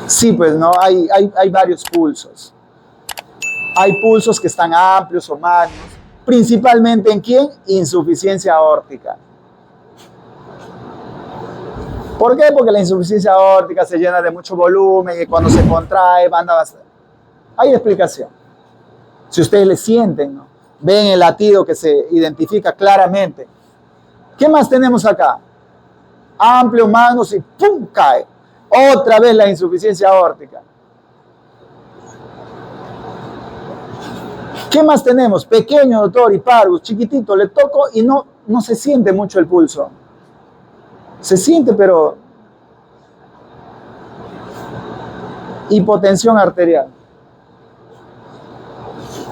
Sí, pues no, hay varios pulsos. Hay pulsos que están amplios o magnos. Principalmente ¿en quién? Insuficiencia aórtica. ¿Por qué? Porque la insuficiencia aórtica se llena de mucho volumen y cuando se contrae, anda bastante. Hay explicación. Si ustedes le sienten, ¿no? Ven el latido que se identifica claramente. ¿Qué más tenemos acá? Amplio, magnos y ¡pum! Cae. Otra vez la insuficiencia aórtica. ¿Qué más tenemos? Pequeño, doctor, y parvus, chiquitito, le toco y no se siente mucho el pulso. Se siente, pero hipotensión arterial.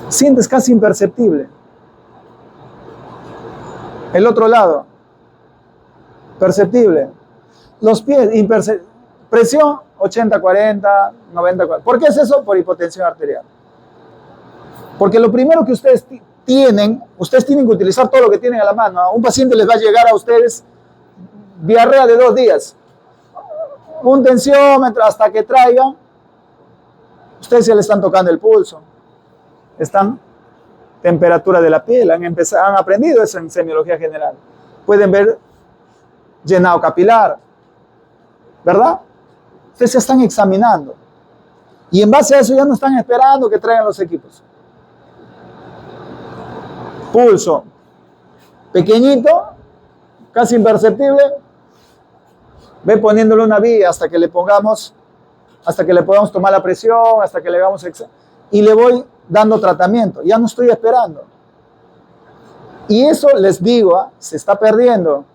Sientes casi imperceptible. El otro lado, perceptible. Los pies, presión 80-40, 90-40. ¿Por qué es eso? Por hipotensión arterial. Porque lo primero que ustedes tienen que utilizar todo lo que tienen a la mano. A un paciente les va a llegar a ustedes diarrea de 2 días. Un tensiómetro hasta que traigan. Ustedes ya le están tocando el pulso. Están temperatura de la piel. Han aprendido eso en semiología general. Pueden ver llenado capilar. ¿Verdad? Ustedes se están examinando. Y en base a eso ya no están esperando que traigan los equipos. Pulso pequeñito, casi imperceptible. Ve poniéndole una vía hasta que le podamos tomar la presión, hasta que le hagamos examen. Y le voy dando tratamiento. Ya no estoy esperando. Y eso, les digo, se está perdiendo.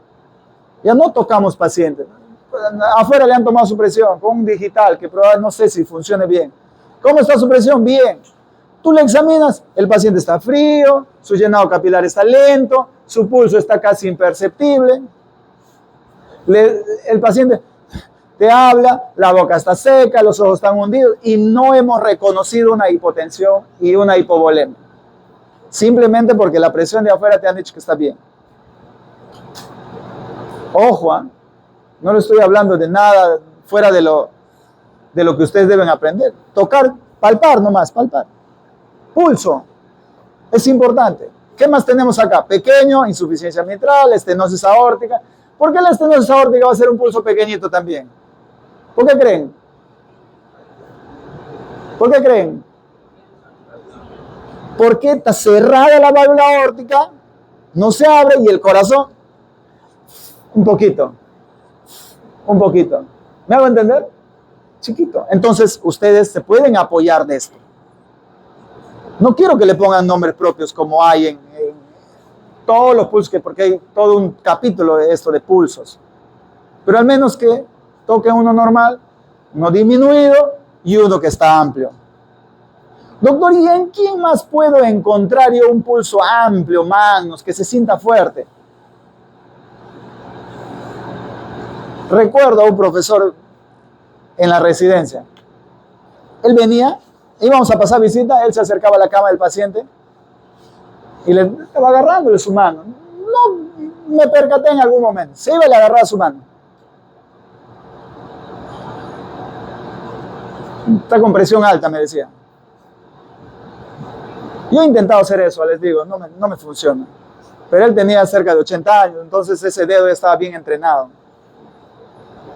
Ya no tocamos pacientes. Afuera le han tomado su presión con un digital que probablemente no sé si funcione bien. ¿Cómo está su presión? Bien. Tú le examinas, el paciente está frío, su llenado capilar está lento, su pulso está casi imperceptible. El paciente te habla, la boca está seca, los ojos están hundidos y no hemos reconocido una hipotensión y una hipovolemia. Simplemente porque la presión de afuera te han dicho que está bien. Ojo, no le estoy hablando de nada fuera de lo que ustedes deben aprender. Tocar, palpar nomás, palpar. Pulso, es importante. ¿Qué más tenemos acá? Pequeño, insuficiencia mitral, estenosis aórtica. ¿Por qué la estenosis aórtica va a ser un pulso pequeñito también? ¿Por qué creen? ¿Por qué creen? Porque está cerrada la válvula aórtica, no se abre y el corazón, un poquito. ¿Me hago entender? Chiquito. Entonces, ustedes se pueden apoyar de esto. No quiero que le pongan nombres propios como hay en todos los pulsos, porque hay todo un capítulo de esto de pulsos. Pero al menos que toque uno normal, uno disminuido y uno que está amplio. Doctor, ¿y en quién más puedo encontrar yo un pulso amplio, magnos, que se sienta fuerte? Recuerdo a un profesor en la residencia. Él venía, íbamos a pasar visita, él se acercaba a la cama del paciente y le estaba agarrándole su mano. No me percaté en algún momento. Se iba y le agarraba su mano. Está con presión alta, me decía. Yo he intentado hacer eso, les digo, no me funciona. Pero él tenía cerca de 80 años, entonces ese dedo estaba bien entrenado.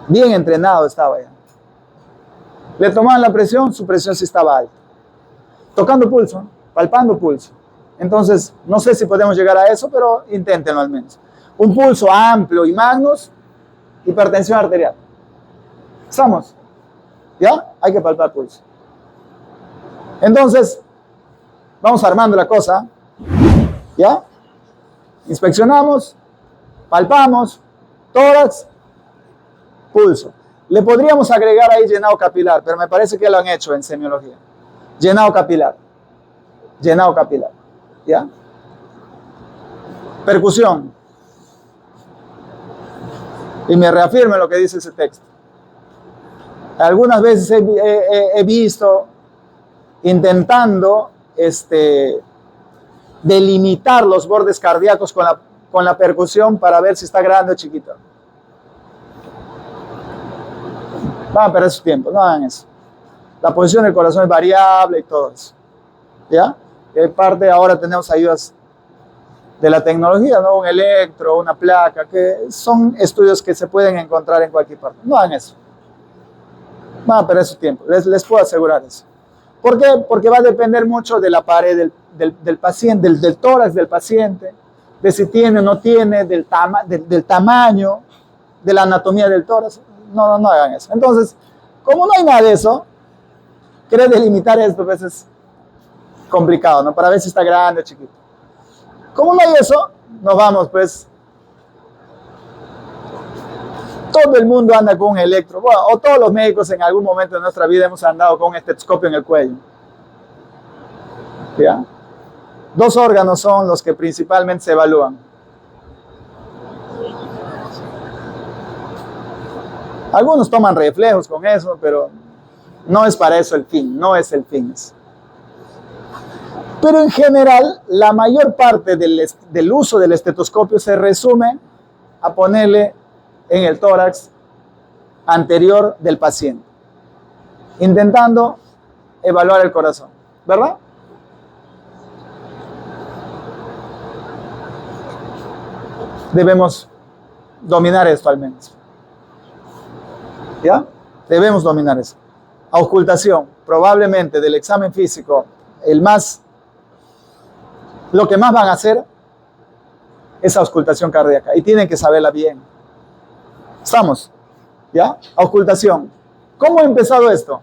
Bien entrenado estaba ya. Le tomaban la presión, su presión sí estaba alta. Tocando pulso, palpando pulso. Entonces, no sé si podemos llegar a eso, pero inténtenlo al menos. Un pulso amplio y magnos, hipertensión arterial. ¿Estamos? ¿Ya? Hay que palpar pulso. Entonces, vamos armando la cosa. ¿Ya? Inspeccionamos, palpamos, tórax, pulso. Le podríamos agregar ahí llenado capilar, pero me parece que lo han hecho en semiología. Llenado capilar. Llenado capilar. ¿Ya? Percusión. Y me reafirme lo que dice ese texto. Algunas veces he visto intentando delimitar los bordes cardíacos con la percusión para ver si está grande o chiquito. Van a perder su tiempo, no hagan eso. La posición del corazón es variable y todo eso. ¿Ya? Y aparte ahora tenemos ayudas de la tecnología, ¿no? Un electro, una placa, que son estudios que se pueden encontrar en cualquier parte. No hagan eso. Van a perder su tiempo, les puedo asegurar eso. ¿Por qué? Porque va a depender mucho de la pared del paciente, del tórax del paciente, de si tiene o no tiene, del tamaño, de la anatomía del tórax. No hagan eso. Entonces, como no hay nada de eso, querer delimitar esto pues es complicado, ¿no? Para ver si está grande o chiquito. Como no hay eso, nos vamos pues. Todo el mundo anda con un electro, bueno, o todos los médicos en algún momento de nuestra vida hemos andado con un estetoscopio en el cuello. ¿Ya? 2 órganos son los que principalmente se evalúan. Algunos toman reflejos con eso, pero no es para eso el fin, no es el fin. Pero en general, la mayor parte del uso del estetoscopio se resume a ponerle en el tórax anterior del paciente, intentando evaluar el corazón, ¿verdad? Debemos dominar esto al menos. ¿Ya? Debemos dominar eso. Auscultación, probablemente del examen físico, lo que más van a hacer es auscultación cardíaca y tienen que saberla bien. ¿Estamos? ¿Ya? Auscultación. ¿Cómo ha empezado esto?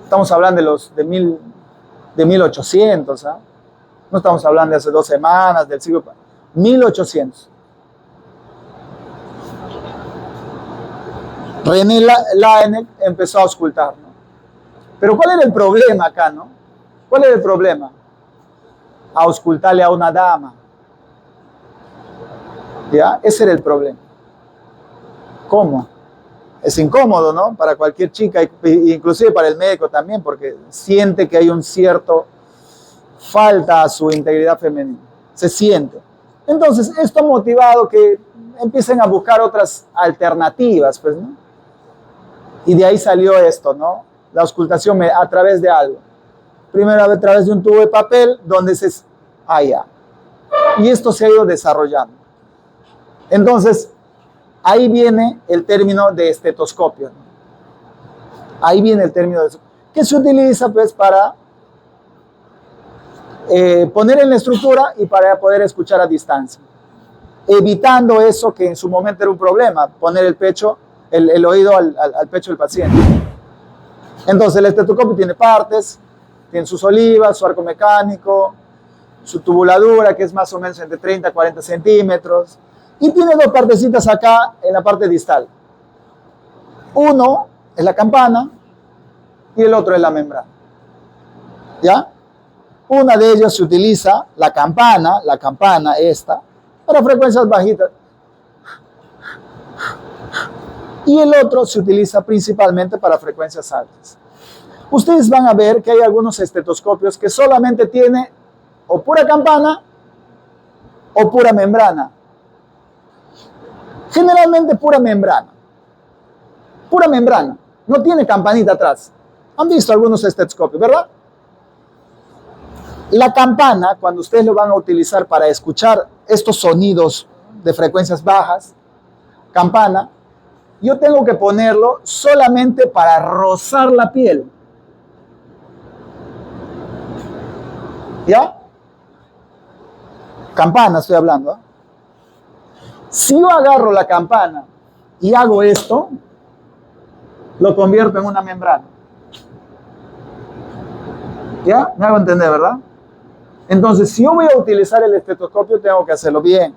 Estamos hablando de 1800, ¿ah? No estamos hablando de hace 2 semanas, del siglo 1800. René Laennec empezó a auscultar, ¿no? Pero ¿cuál era el problema acá, no? ¿Cuál era el problema? Auscultarle a una dama. ¿Ya? Ese era el problema. ¿Cómo? Es incómodo, ¿no? Para cualquier chica, inclusive para el médico también, porque siente que hay un cierto falta a su integridad femenina. Se siente. Entonces, esto ha motivado que empiecen a buscar otras alternativas, pues, ¿no? Y de ahí salió esto, ¿no? La auscultación a través de algo. Primero a través de un tubo de papel donde ya. Y esto se ha ido desarrollando. Entonces, ahí viene el término de estetoscopio, ¿no? Ahí viene el término de eso, que se utiliza pues para poner en la estructura y para poder escuchar a distancia, evitando eso que en su momento era un problema, poner el oído al pecho del paciente. Entonces el estetoscopio tiene partes, tiene sus olivas, su arco mecánico, su tubuladura que es más o menos entre 30 a 40 centímetros y tiene 2 partecitas acá en la parte distal. Uno es la campana y el otro es la membrana. ¿Ya? Una de ellas se utiliza, la campana esta, para frecuencias bajitas. Y el otro se utiliza principalmente para frecuencias altas. Ustedes van a ver que hay algunos estetoscopios que solamente tiene o pura campana o pura membrana. Generalmente pura membrana. Pura membrana. No tiene campanita atrás. Han visto algunos estetoscopios, ¿verdad? La campana, cuando ustedes lo van a utilizar para escuchar estos sonidos de frecuencias bajas, campana, yo tengo que ponerlo solamente para rozar la piel. ¿Ya? Campana estoy hablando, ¿eh? Si yo agarro la campana y hago esto, lo convierto en una membrana. ¿Ya? Me hago entender, ¿verdad? Entonces, si yo voy a utilizar el estetoscopio, tengo que hacerlo bien.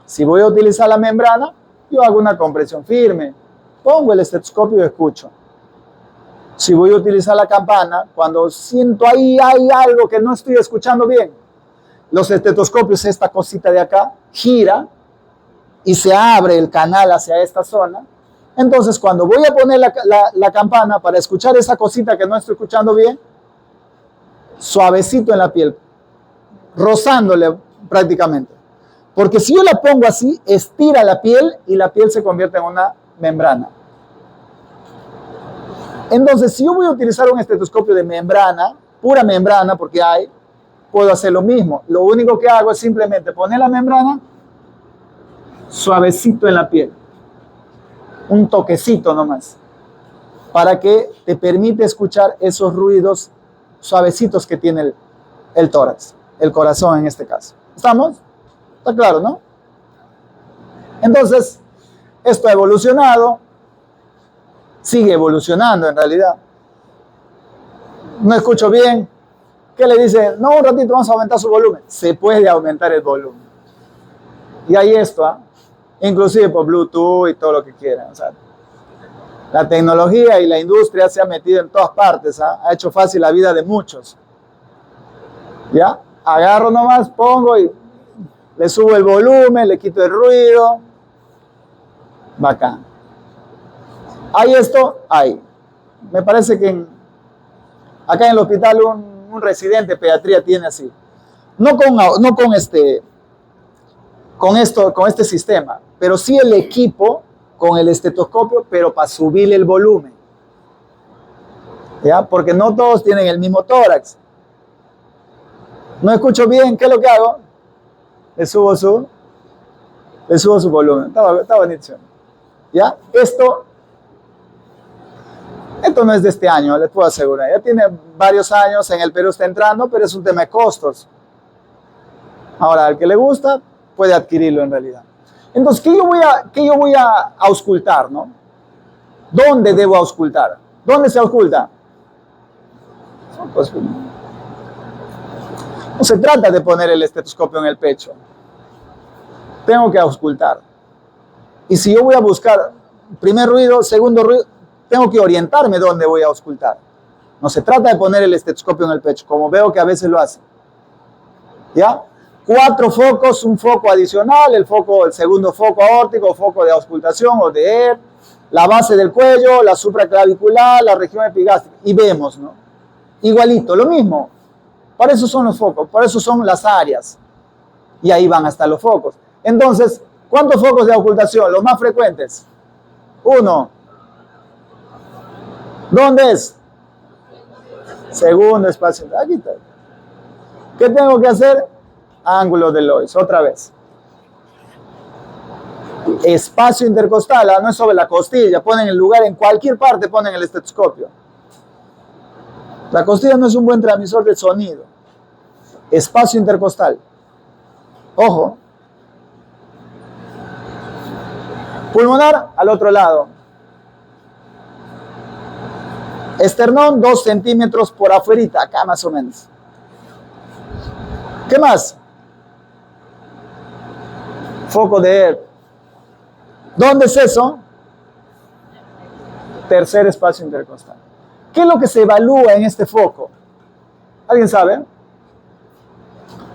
Si voy a utilizar la membrana, yo hago una compresión firme. Pongo el estetoscopio y escucho. Si voy a utilizar la campana, cuando siento ahí hay algo que no estoy escuchando bien, los estetoscopios, esta cosita de acá, gira y se abre el canal hacia esta zona. Entonces, cuando voy a poner la campana para escuchar esa cosita que no estoy escuchando bien, suavecito en la piel, rozándole prácticamente. Porque si yo la pongo así, estira la piel y la piel se convierte en una membrana. Entonces, si yo voy a utilizar un estetoscopio de membrana, pura membrana, porque hay, puedo hacer lo mismo. Lo único que hago es simplemente poner la membrana suavecito en la piel. Un toquecito nomás. Para que te permite escuchar esos ruidos suavecitos que tiene el tórax, el corazón en este caso. ¿Estamos? ¿Está claro, no? Entonces, esto ha evolucionado, sigue evolucionando en realidad. No escucho bien. ¿Qué le dice? No, un ratito vamos a aumentar su volumen. Se puede aumentar el volumen. Y hay esto, inclusive por Bluetooth y todo lo que quieran. O sea, la tecnología y la industria se ha metido en todas partes, ha hecho fácil la vida de muchos. ¿Ya? Agarro nomás, pongo y le subo el volumen, le quito el ruido. Bacán. ¿Hay esto? Hay. Me parece que acá en el hospital un residente de pediatría tiene así. No con este sistema, pero sí el equipo con el estetoscopio, pero para subir el volumen. ¿Ya? Porque no todos tienen el mismo tórax. No escucho bien, ¿qué es lo que hago? Le subo su volumen. Está bonito. ¿Ya? Esto no es de este año, les puedo asegurar. Ya tiene varios años, en el Perú está entrando, pero es un tema de costos. Ahora, al que le gusta, puede adquirirlo en realidad. Entonces, ¿qué yo voy a auscultar, no? ¿Dónde debo auscultar? ¿Dónde se ausculta? Pues, no se trata de poner el estetoscopio en el pecho. Tengo que auscultar. Y si yo voy a buscar primer ruido, segundo ruido, tengo que orientarme dónde voy a auscultar. No se trata de poner el estetoscopio en el pecho, como veo que a veces lo hacen. ¿Ya? 4 focos, un foco adicional, el segundo foco aórtico, foco de auscultación o de ER, la base del cuello, la supraclavicular, la región epigástrica. Y vemos, ¿no? Igualito, lo mismo. Para eso son los focos, para eso son las áreas. Y ahí van hasta los focos. Entonces, ¿cuántos focos de auscultación? Los más frecuentes. 1. ¿Dónde es? Segundo espacio. Aquí está. ¿Qué tengo que hacer? Ángulo de Lois, otra vez. Espacio intercostal, no es sobre la costilla. Ponen el lugar, en cualquier parte ponen el estetoscopio. La costilla no es un buen transmisor del sonido. Espacio intercostal. Ojo. Pulmonar al otro lado. Esternón 2 centímetros por afuerita, acá más o menos. ¿Qué más? Foco de ER. ¿Dónde es eso? Tercer espacio intercostal. ¿Qué es lo que se evalúa en este foco? ¿Alguien sabe?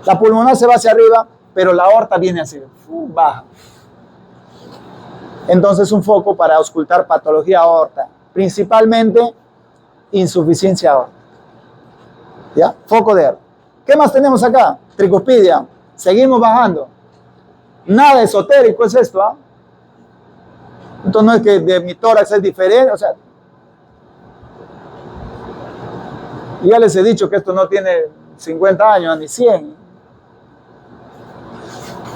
La pulmonar se va hacia arriba, pero la aorta viene así, baja. Entonces un foco para auscultar patología aorta, principalmente insuficiencia aorta. ¿Ya? Foco de ER. ¿Qué más tenemos acá? Tricuspidia. Seguimos bajando. Nada esotérico es esto, ¿ah? Entonces no es que de mi tórax es diferente, o sea, ya les he dicho que esto no tiene 50 años ni 100.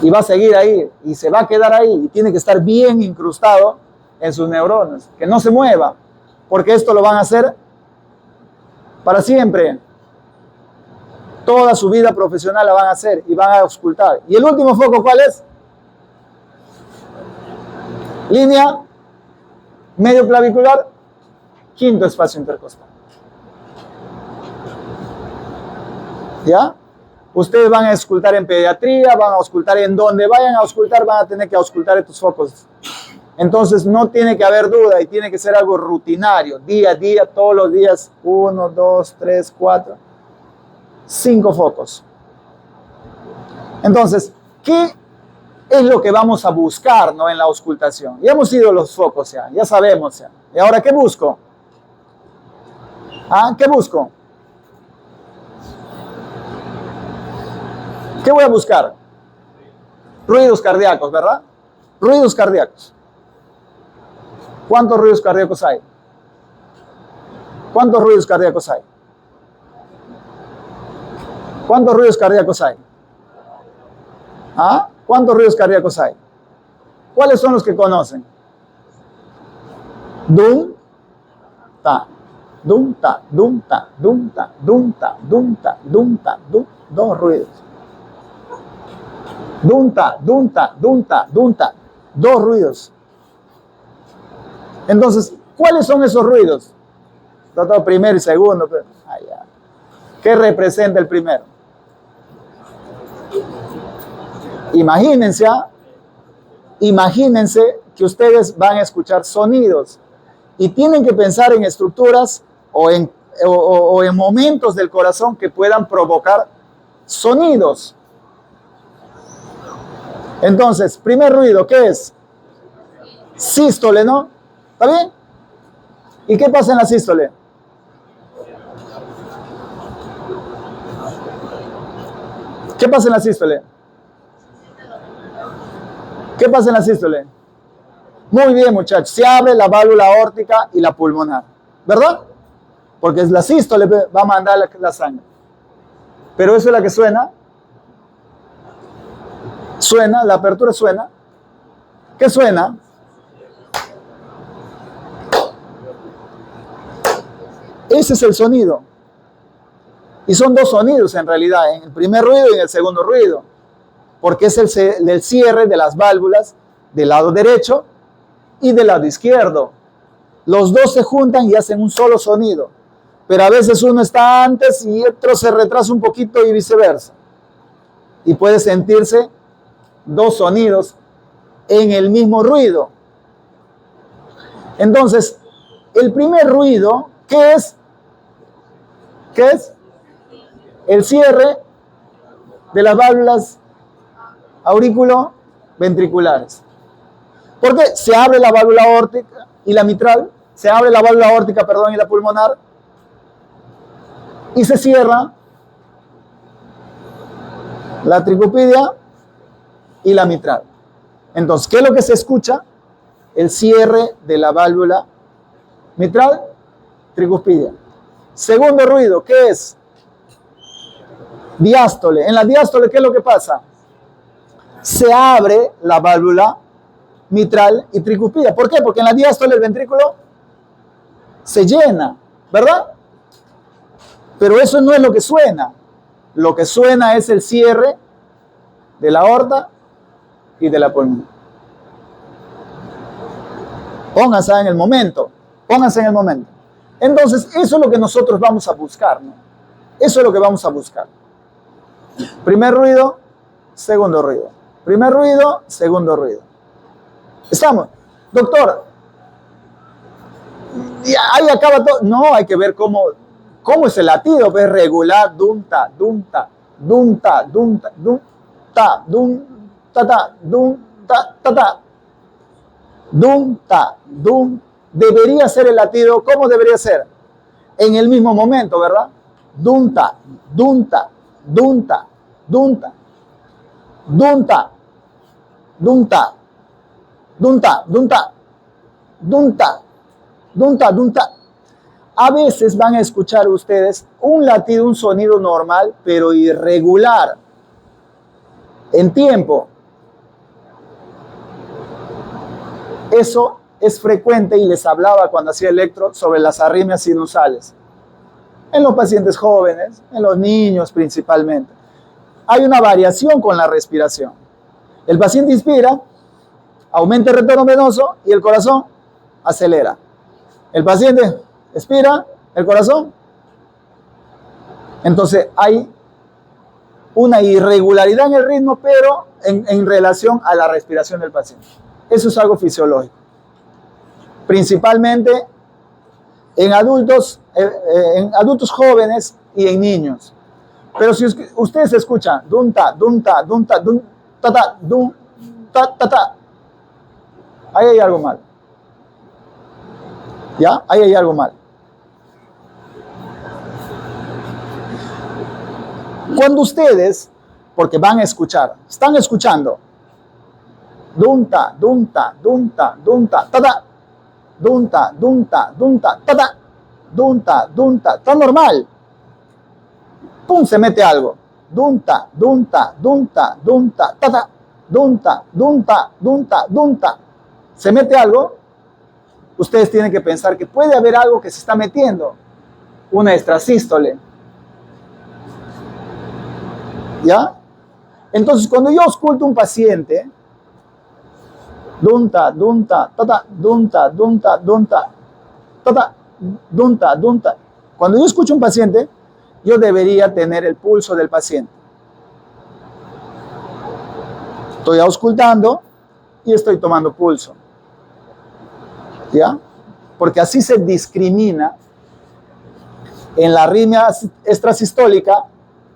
Y va a seguir ahí, y se va a quedar ahí, y tiene que estar bien incrustado en sus neuronas, que no se mueva, porque esto lo van a hacer para siempre. Toda su vida profesional la van a hacer y van a auscultar. ¿Y el último foco cuál es? Línea medio clavicular, quinto espacio intercostal. ¿Ya? Ustedes van a auscultar en pediatría, van a auscultar en donde vayan a auscultar, van a tener que auscultar estos focos. Entonces no tiene que haber duda y tiene que ser algo rutinario, día a día, todos los días, 1, 2, 3, 4, 5 focos. Entonces, ¿qué es lo que vamos a buscar, ¿no?, en la auscultación? Ya hemos ido a los focos, ya sabemos. Ya. ¿Y ahora qué busco? ¿Qué busco? ¿Qué voy a buscar? Ruidos cardíacos, ¿verdad? Ruidos cardíacos. ¿Cuántos ruidos cardíacos hay? ¿Cuántos ruidos cardíacos hay? ¿Cuántos ruidos cardíacos hay? ¿Ah? ¿Cuántos ruidos cardíacos hay? ¿Cuáles son los que conocen? Dum, ta, dum, ta, dum, ta, dum, ta, dum, ta, dum, ta, dum, ta, dum. Dos ruidos. Dum, ta, dum, ta, dum, ta, dum, ta. Dos ruidos. Entonces, ¿cuáles son esos ruidos? Doctor, primero y segundo. ¿Qué representa el primero? Imagínense que ustedes van a escuchar sonidos y tienen que pensar en estructuras o en momentos del corazón que puedan provocar sonidos. Entonces, primer ruido, ¿qué es? Sístole, ¿no? ¿Está bien? ¿Y qué pasa en la sístole? ¿Qué pasa en la sístole? ¿Qué pasa en la sístole? Muy bien, muchachos. Se abre la válvula aórtica y la pulmonar, ¿verdad? Porque la sístole va a mandar la sangre. Pero eso es la que suena. Suena, la apertura suena. ¿Qué suena? Ese es el sonido. Y son dos sonidos en realidad, en el primer ruido y en el segundo ruido. Porque es el cierre de las válvulas del lado derecho y del lado izquierdo. Los dos se juntan y hacen un solo sonido. Pero a veces uno está antes y otro se retrasa un poquito y viceversa. Y puede sentirse dos sonidos en el mismo ruido. Entonces, el primer ruido, ¿qué es? ¿Qué es? El cierre de las válvulas aurículo-ventriculares. Porque se abre la válvula aórtica y la mitral, se abre la válvula aórtica, perdón, y la pulmonar, y se cierra la tricupidia y la mitral. Entonces, ¿qué es lo que se escucha? El cierre de la válvula mitral, tricuspidia. Segundo ruido, ¿qué es? Diástole. En la diástole, ¿qué es lo que pasa? Se abre la válvula mitral y tricuspidia. ¿Por qué? Porque en la diástole el ventrículo se llena, ¿verdad? Pero eso no es lo que suena. Lo que suena es el cierre de la aorta y de la pulmón. Pónganse en el momento. Pónganse en el momento. Entonces, eso es lo que nosotros vamos a buscar, ¿no? Eso es lo que vamos a buscar. Primer ruido, segundo ruido. Primer ruido, segundo ruido. ¿Estamos? Doctor, ahí acaba todo. No, hay que ver cómo es el latido. ¿Ves? Regular, dum-ta, dum-ta, dum-ta, dum-ta, dum-ta, dum-ta-ta, dum-ta-ta-ta. Dum-ta, dum. Debería ser el latido. ¿Cómo debería ser? En el mismo momento, ¿verdad? Dum-ta, dum-ta, dum-ta, dum-ta, dum-ta, dum-ta, dum-ta, dum-ta, dum-ta, dum-ta, dum-ta. A veces van a escuchar ustedes un latido, un sonido normal, pero irregular en tiempo. Eso es frecuente y les hablaba cuando hacía electro sobre las arritmias sinusales. En los pacientes jóvenes, en los niños principalmente. Hay una variación con la respiración. El paciente inspira, aumenta el retorno venoso y el corazón acelera. El paciente expira, el corazón. Entonces hay una irregularidad en el ritmo, pero en relación a la respiración del paciente. Eso es algo fisiológico. Principalmente en adultos jóvenes y en niños. Pero si ustedes escuchan dum ta, dum ta, dum ta, dum ta ta, dum ta ta ta, ahí hay algo mal. ¿Ya? Ahí hay algo mal. Cuando ustedes, porque van a escuchar, están escuchando dum ta, dum ta, dum ta, dum ta, ta ta, dum ta, dum ta, dum ta, ta ta. dunta, dunta, está normal. Pum, se mete algo. Dunta, dunta, dunta, dunta, tata, dunta, dunta, dunta, dunta. Se mete algo, ustedes tienen que pensar que puede haber algo que se está metiendo. Una extrasístole. ¿Ya? Entonces, cuando yo ausculto a un paciente, dunta, dunta, tata, dunta, dunta, dunta, tata, dunta, dunta. Cuando yo escucho a un paciente, yo debería tener el pulso del paciente. Estoy auscultando y estoy tomando pulso. ¿Ya? Porque así se discrimina en la arritmia extrasistólica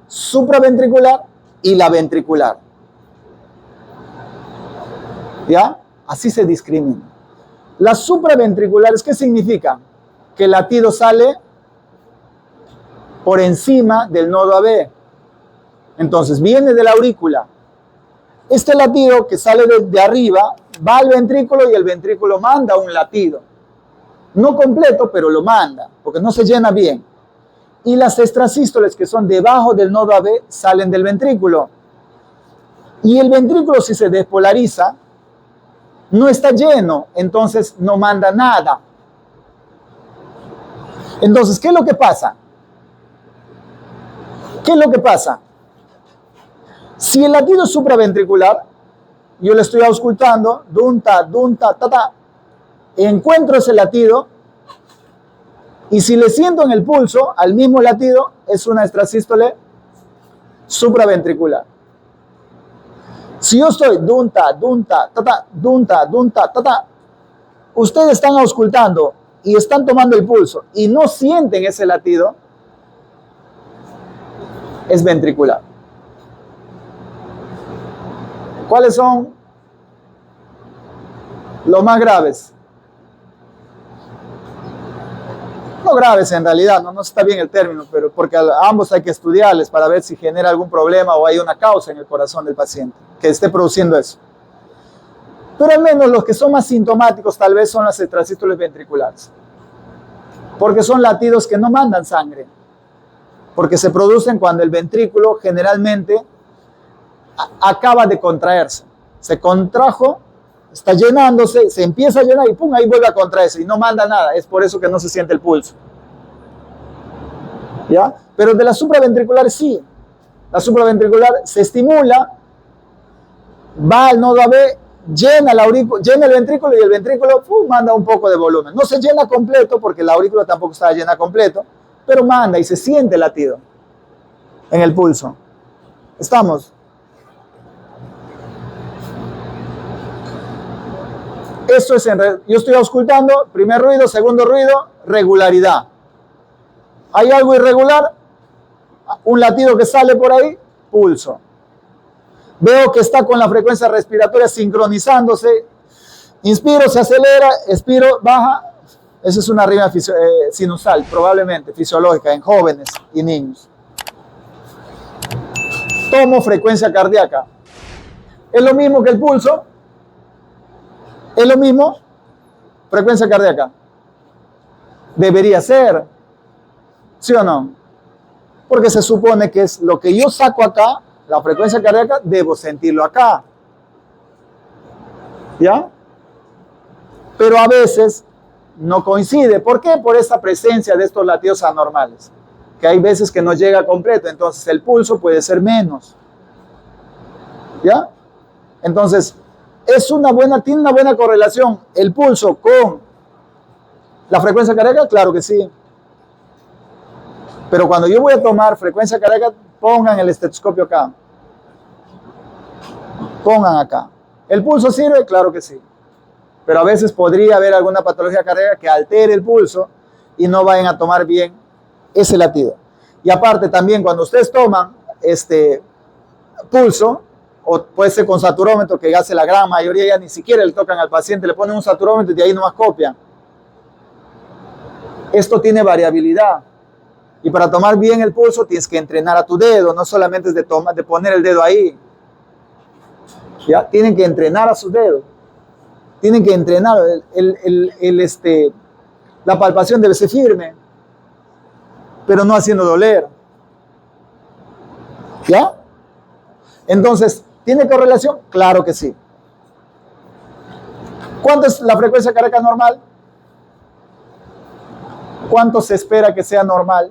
supraventricular y la ventricular. ¿Ya? Así se discrimina. Las supraventriculares, ¿qué significa? Que el latido sale por encima del nodo AB. Entonces viene de la aurícula. Este latido que sale de arriba va al ventrículo y el ventrículo manda un latido. No completo, pero lo manda, porque no se llena bien. Y las extrasístoles que son debajo del nodo AB salen del ventrículo. Y el ventrículo, si se despolariza, no está lleno, entonces no manda nada. Entonces, ¿qué es lo que pasa? ¿Qué es lo que pasa? Si el latido es supraventricular, yo le estoy auscultando, dunta, dunta, tata, encuentro ese latido, y si le siento en el pulso al mismo latido, es una extrasístole supraventricular. Si yo estoy dunta, dunta, tata, dunta, dunta, tata, ustedes están auscultando y están tomando el pulso y no sienten ese latido, es ventricular. ¿Cuáles son los más graves? No graves en realidad, no está bien el término, pero porque a ambos hay que estudiarles para ver si genera algún problema o hay una causa en el corazón del paciente que esté produciendo eso. Pero al menos los que son más sintomáticos tal vez son las extrasístoles ventriculares, porque son latidos que no mandan sangre, porque se producen cuando el ventrículo generalmente acaba de contraerse. Se contrajo, está llenándose, se empieza a llenar y pum, ahí vuelve a contraerse y no manda nada. Es por eso que no se siente el pulso. ¿Ya? Pero de las supraventriculares sí. La supraventricular se estimula, va al nodo AB, llena el ventrículo y el ventrículo pum, manda un poco de volumen. No se llena completo porque la aurícula tampoco está llena completo, pero manda y se siente el latido en el pulso. ¿Estamos? Eso es yo estoy auscultando, primer ruido, segundo ruido, regularidad. ¿Hay algo irregular? Un latido que sale por ahí, pulso. Veo que está con la frecuencia respiratoria sincronizándose. Inspiro, se acelera, expiro, baja. Esa es una arritmia sinusal, probablemente fisiológica en jóvenes y niños. Tomo frecuencia cardíaca. ¿Es lo mismo que el pulso? ¿Es lo mismo? Frecuencia cardíaca. Debería ser. ¿Sí o no? Porque se supone que es lo que yo saco acá, la frecuencia cardíaca, debo sentirlo acá. ¿Ya? Pero a veces no coincide. ¿Por qué? Por esa presencia de estos latidos anormales. Que hay veces que no llega completo, entonces el pulso puede ser menos. ¿Ya? Entonces, tiene una buena correlación el pulso con la frecuencia cardíaca, claro que sí. Pero cuando yo voy a tomar frecuencia cardíaca, pongan el estetoscopio acá. Pongan acá. ¿El pulso sirve? Claro que sí. Pero a veces podría haber alguna patología cardíaca que altere el pulso y no vayan a tomar bien ese latido. Y aparte también cuando ustedes toman pulso, o puede ser con saturómetro, que hace la gran mayoría, ya ni siquiera le tocan al paciente, le ponen un saturómetro y de ahí nomás copian. Esto tiene variabilidad. Y para tomar bien el pulso tienes que entrenar a tu dedo, no solamente es de poner el dedo ahí. ¿Ya? Tienen que entrenar a sus dedos. Tienen que entrenar. La palpación debe ser firme. pero no haciendo doler. ¿Ya? Entonces, ¿tiene correlación? Claro que sí. ¿Cuánto es la frecuencia cardíaca normal? ¿Cuánto se espera que sea normal?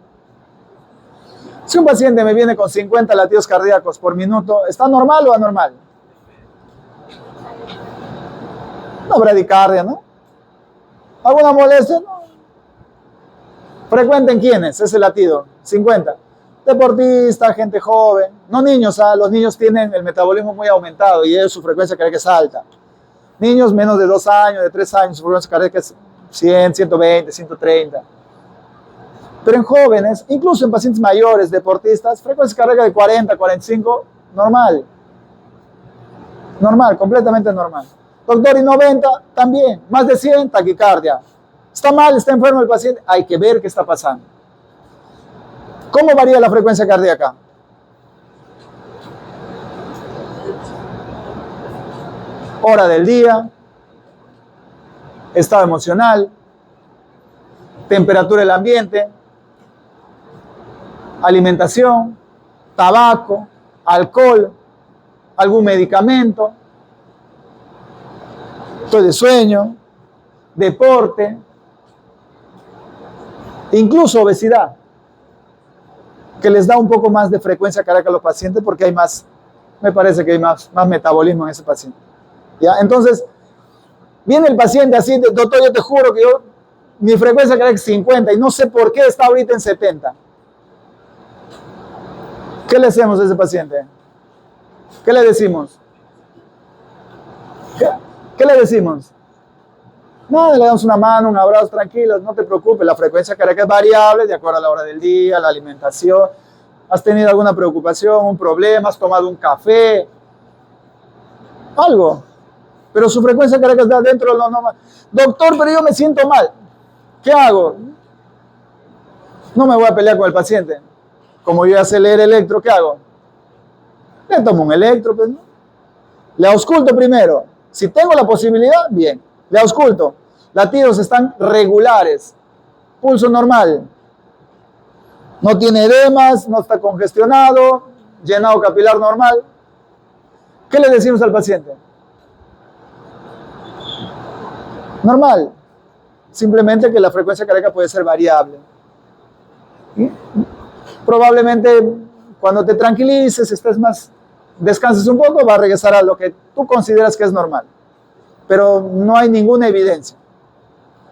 Si un paciente me viene con 50 latidos cardíacos por minuto, ¿está normal o anormal? No, bradicardia, ¿no? ¿Alguna molestia? No. ¿Frecuente en quiénes ese latido? 50. Deportistas, gente joven, no niños, los niños tienen el metabolismo muy aumentado y su frecuencia cardíaca es alta. Niños menos de 2 años, de 3 años, su frecuencia cardíaca es 100, 120, 130. Pero en jóvenes, incluso en pacientes mayores, deportistas, frecuencia cardíaca de 40, 45, normal. Normal, completamente normal. Doctor, y 90, también. Más de 100, taquicardia. ¿Está mal? ¿Está enfermo el paciente? Hay que ver qué está pasando. ¿Cómo varía la frecuencia cardíaca? Hora del día, estado emocional, temperatura del ambiente, alimentación, tabaco, alcohol, algún medicamento, de sueño, deporte, incluso obesidad, que les da un poco más de frecuencia cardíaca a los pacientes porque hay más, me parece que hay más metabolismo en ese paciente. ¿Ya? Entonces, viene el paciente así, doctor, yo te juro que mi frecuencia cardíaca es 50 y no sé por qué está ahorita en 70. ¿Qué le hacemos a ese paciente? ¿Qué le decimos? ¿Qué le decimos? Nada, le damos una mano, un abrazo, tranquilos, no te preocupes, la frecuencia cardíaca es variable de acuerdo a la hora del día, la alimentación. ¿Has tenido alguna preocupación, un problema? ¿Has tomado un café? Algo. Pero su frecuencia cardíaca está dentro de lo normal. Doctor, pero yo me siento mal. ¿Qué hago? No me voy a pelear con el paciente. Como yo ya sé leer electro, ¿qué hago? Le tomo un electro, pues, ¿no? Le ausculto primero. Si tengo la posibilidad, bien. Le ausculto. Latidos están regulares. Pulso normal. No tiene edemas, no está congestionado, llenado capilar normal. ¿Qué le decimos al paciente? Normal. Simplemente que la frecuencia cardíaca puede ser variable. ¿Sí? Probablemente cuando te tranquilices, estés más, descanses un poco, va a regresar a lo que tú consideras que es normal. Pero no hay ninguna evidencia.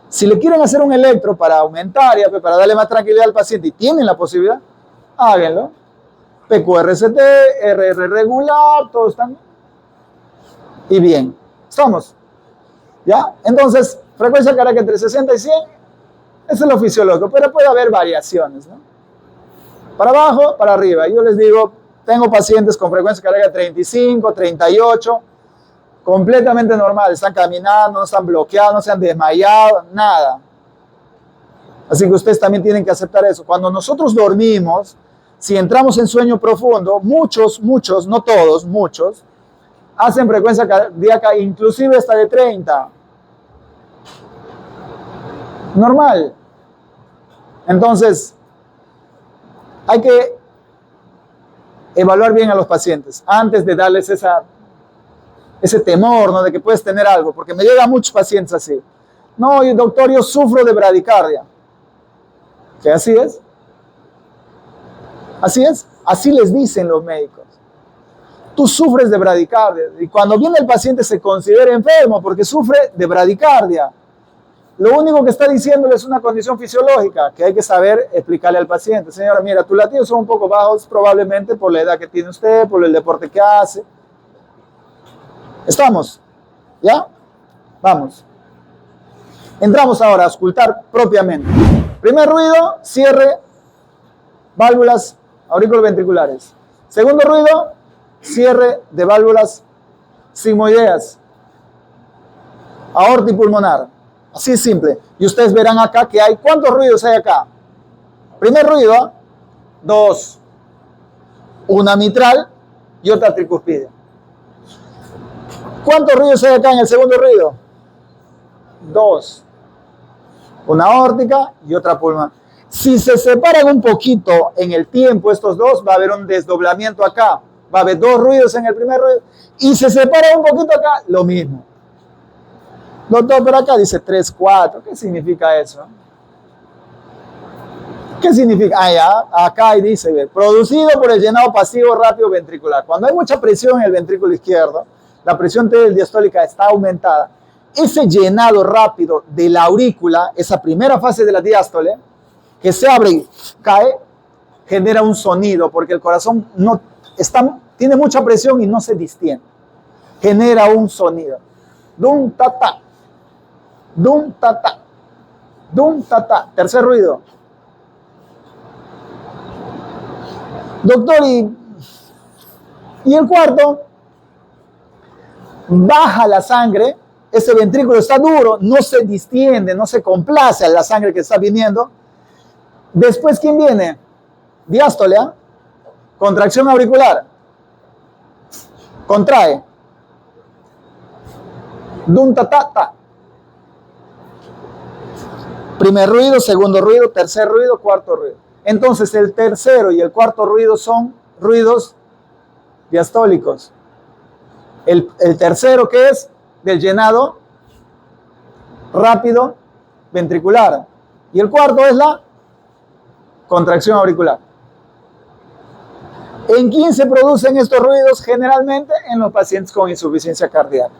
Si le quieren hacer un electro para aumentar, para darle más tranquilidad al paciente y tienen la posibilidad, háganlo. PQRST, RR regular, todos están. Y bien, estamos. ¿Ya? Entonces, frecuencia cardíaca entre 60 y 100, eso es lo fisiológico, pero puede haber variaciones, ¿no? Para abajo, para arriba. Yo les digo, tengo pacientes con frecuencia cardíaca 35, 38, completamente normal, están caminando, no están bloqueados, no se han desmayado, nada. Así que ustedes también tienen que aceptar eso. Cuando nosotros dormimos, si entramos en sueño profundo, muchos, no todos, muchos, hacen frecuencia cardíaca inclusive hasta de 30. Normal. Entonces, hay que evaluar bien a los pacientes antes de darles ese temor, ¿no? De que puedes tener algo, porque me llegan muchos pacientes así. No, doctor, yo sufro de bradicardia. ¿Que así es? Así es. Así les dicen los médicos. Tú sufres de bradicardia. Y cuando viene el paciente se considera enfermo porque sufre de bradicardia. Lo único que está diciéndole es una condición fisiológica que hay que saber explicarle al paciente. Señora, mira, tus latidos son un poco bajos probablemente por la edad que tiene usted, por el deporte que hace. ¿Estamos? ¿Ya? Vamos. Entramos ahora a auscultar propiamente. Primer ruido, cierre, válvulas auriculoventriculares. Segundo ruido, cierre de válvulas sigmoideas, aorta y pulmonar. Así es simple. Y ustedes verán acá que hay, ¿cuántos ruidos hay acá? Primer ruido, 2. Una mitral y otra tricuspide. ¿Cuántos ruidos hay acá en el segundo ruido? 2. Una aórtica y otra pulmonar. Si se separan un poquito en el tiempo estos dos, va a haber un desdoblamiento acá. Va a haber dos ruidos en el primer ruido. Y se separan un poquito acá, lo mismo. Doctor, pero acá dice 3, 4. ¿Qué significa eso? ¿Qué significa? Ah, ya, acá dice, producido por el llenado pasivo rápido ventricular. Cuando hay mucha presión en el ventrículo izquierdo, la presión diastólica está aumentada. Ese llenado rápido de la aurícula, esa primera fase de la diástole, que se abre y cae, genera un sonido, porque el corazón tiene mucha presión y no se distiende. Genera un sonido. Dum, ta, ta. Dum, ta, ta. Dum, ta, ta. Tercer ruido. Doctor, y el cuarto, baja la sangre, ese ventrículo está duro, no se distiende, no se complace a la sangre que está viniendo. Después, ¿quién viene? Diástole, ¿eh? Contracción auricular. Contrae. Dum, ta, ta, ta. Primer ruido, segundo ruido, tercer ruido, cuarto ruido. Entonces, el tercero y el cuarto ruido son ruidos diastólicos. El tercero, ¿qué es? Del llenado rápido ventricular. Y el cuarto es la contracción auricular. ¿En quién se producen estos ruidos? Generalmente en los pacientes con insuficiencia cardíaca.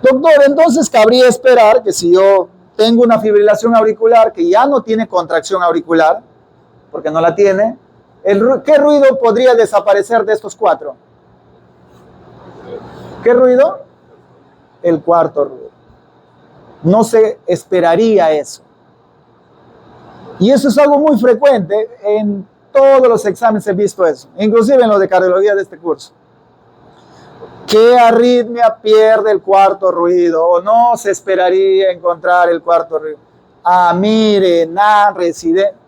Doctor, entonces cabría esperar que si yo tengo una fibrilación auricular que ya no tiene contracción auricular, porque no la tiene, ¿qué ruido podría desaparecer de estos cuatro? ¿Qué ruido? El cuarto ruido. No se esperaría eso. Y eso es algo muy frecuente en todos los exámenes he visto eso, inclusive en los de cardiología de este curso. ¿Qué arritmia pierde el cuarto ruido? ¿O no se esperaría encontrar el cuarto ruido? Ah, mire, residente.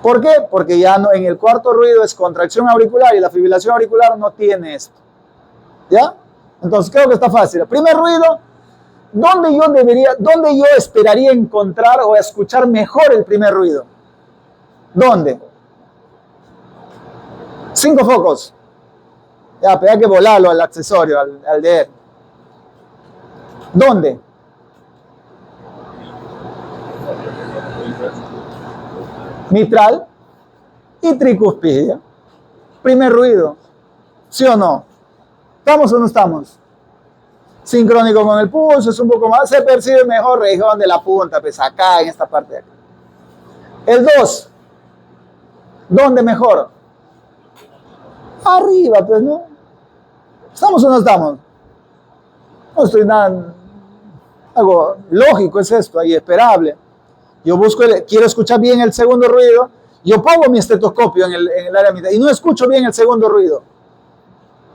¿Por qué? Porque ya no, en el cuarto ruido es contracción auricular y la fibrilación auricular no tiene esto. ¿Ya? Entonces creo que está fácil. El primer ruido, ¿dónde yo esperaría encontrar o escuchar mejor el primer ruido? ¿Dónde? 5 focos. Ya, pero hay que volarlo al accesorio, al de él. ¿Dónde? Mitral y tricuspidia. Primer ruido. ¿Sí o no? ¿Estamos o no estamos? Sincrónico con el pulso, es un poco más, se percibe mejor región de la punta, pues acá, en esta parte de acá. El 2. ¿Dónde mejor? Arriba, pues, ¿no? ¿Estamos o no estamos? No estoy nada... Algo lógico es esto, y esperable. Yo quiero escuchar bien el segundo ruido, yo pongo mi estetoscopio en el área mitad y no escucho bien el segundo ruido.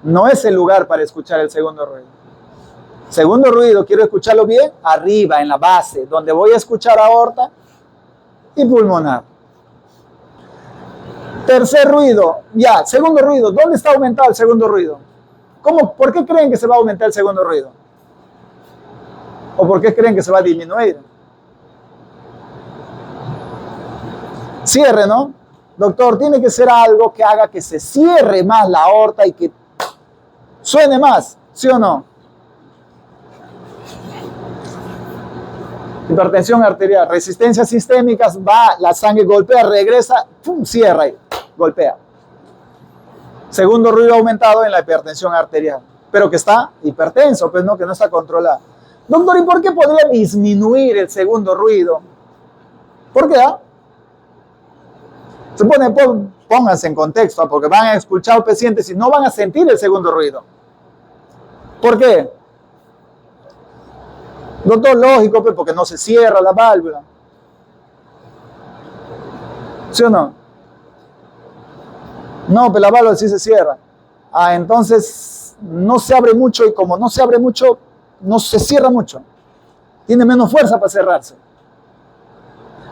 No es el lugar para escuchar el segundo ruido. Segundo ruido, quiero escucharlo bien, arriba, en la base, donde voy a escuchar aorta y pulmonar. Tercer ruido, ya, segundo ruido, ¿dónde está aumentado el segundo ruido? ¿Por qué creen que se va a aumentar el segundo ruido? ¿O por qué creen que se va a disminuir? Cierre, ¿no? Doctor, tiene que ser algo que haga que se cierre más la aorta y que suene más, ¿sí o no? Hipertensión arterial, resistencias sistémicas, va, la sangre golpea, regresa, ¡pum!, cierra ahí, golpea. Segundo ruido aumentado en la hipertensión arterial, pero que está hipertenso, pues no, que no está controlado. Doctor, ¿y por qué podría disminuir el segundo ruido? ¿Por qué? Pónganse en contexto, porque van a escuchar pacientes y no van a sentir el segundo ruido. ¿Por qué? Doctor, lógico, pues, porque no se cierra la válvula. ¿Sí o no? No, pero la válvula sí se cierra. Ah, entonces no se abre mucho y como no se abre mucho, no se cierra mucho. Tiene menos fuerza para cerrarse.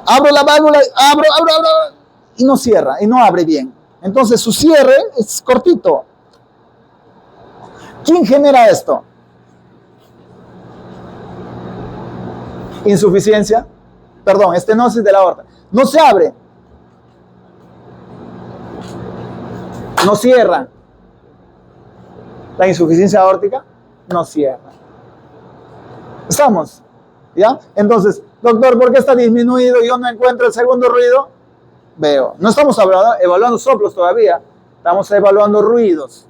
Abro la válvula, abro, y no cierra, y no abre bien. Entonces su cierre es cortito. ¿Quién genera esto? Insuficiencia perdón, estenosis de la aorta. No se abre. No cierra. La insuficiencia aórtica no cierra. ¿Estamos? ¿Ya? Entonces, doctor, ¿por qué está disminuido y yo no encuentro el segundo ruido? Veo. No estamos evaluando soplos todavía. Estamos evaluando ruidos.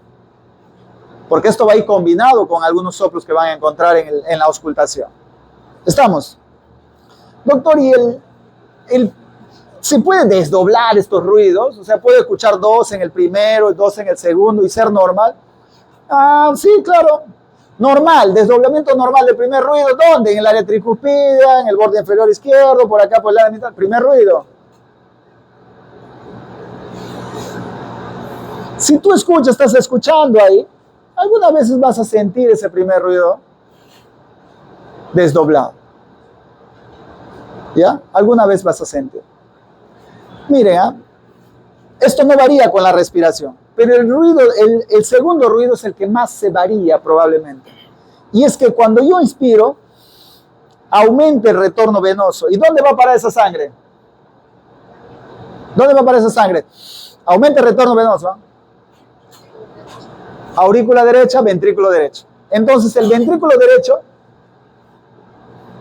Porque esto va a ir combinado con algunos soplos que van a encontrar en la auscultación. ¿Estamos? Doctor, ¿y se puede desdoblar estos ruidos? O sea, ¿puede escuchar 2 en el primero, 2 en el segundo y ser normal? Ah, sí, claro. Normal, desdoblamiento normal del primer ruido. ¿Dónde? En el área tricuspidea, en el borde inferior izquierdo, por acá por el área mitad. Primer ruido. Si tú escuchas, estás escuchando ahí, algunas veces vas a sentir ese primer ruido desdoblado. ¿Ya? Alguna vez vas a sentir. Miren, esto no varía con la respiración, pero el ruido, el segundo ruido es el que más se varía probablemente. Y es que cuando yo inspiro, aumenta el retorno venoso. ¿Y dónde va a parar esa sangre? ¿Dónde va a parar esa sangre? Aumenta el retorno venoso. Aurícula derecha, ventrículo derecho. Entonces el ventrículo derecho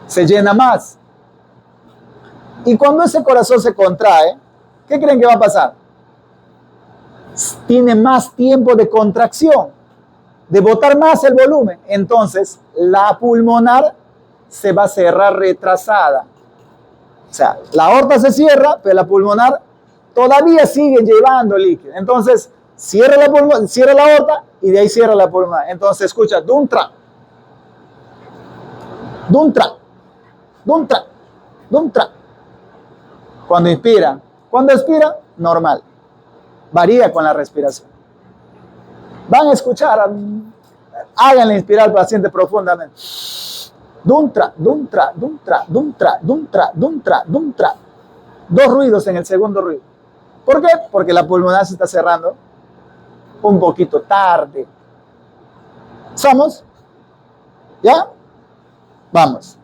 se llena más. Y cuando ese corazón se contrae, ¿qué creen que va a pasar? Tiene más tiempo de contracción, de botar más el volumen. Entonces la pulmonar se va a cerrar retrasada. O sea, la aorta se cierra, pero la pulmonar todavía sigue llevando líquido. Entonces cierra la aorta y de ahí cierra la pulmonar. Entonces escucha, duntra, duntra, duntra, duntra. Cuando inspira. Cuando expira, normal. Varía con la respiración. Van a escuchar, háganle inspirar al paciente profundamente. Duntra, duntra, duntra, duntra, duntra, duntra, duntra. 2 ruidos en el segundo ruido. ¿Por qué? Porque la pulmonar se está cerrando un poquito tarde. ¿Somos? ¿Ya? Vamos.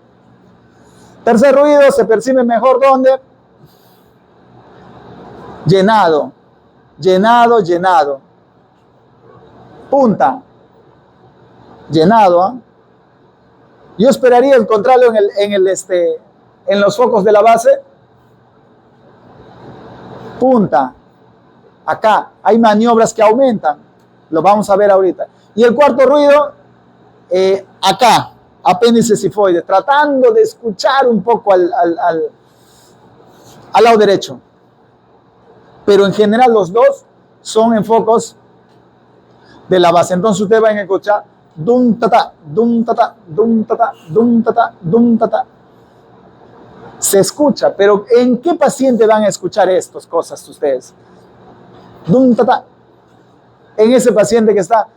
Tercer ruido, se percibe mejor ¿dónde? Llenado, llenado, llenado. Punta. Llenado. ¿Eh? Yo esperaría encontrarlo en los focos de la base. Punta. Acá hay maniobras que aumentan. Lo vamos a ver ahorita. Y el cuarto ruido, acá, apéndice sifoide, tratando de escuchar un poco al lado derecho. Pero en general los dos son en focos de la base. Entonces ustedes van a escuchar dum tata, dum tata, dum tata, dum tata, dum tata. Se escucha, pero ¿en qué paciente van a escuchar estas cosas ustedes? Dum tata. En ese paciente que está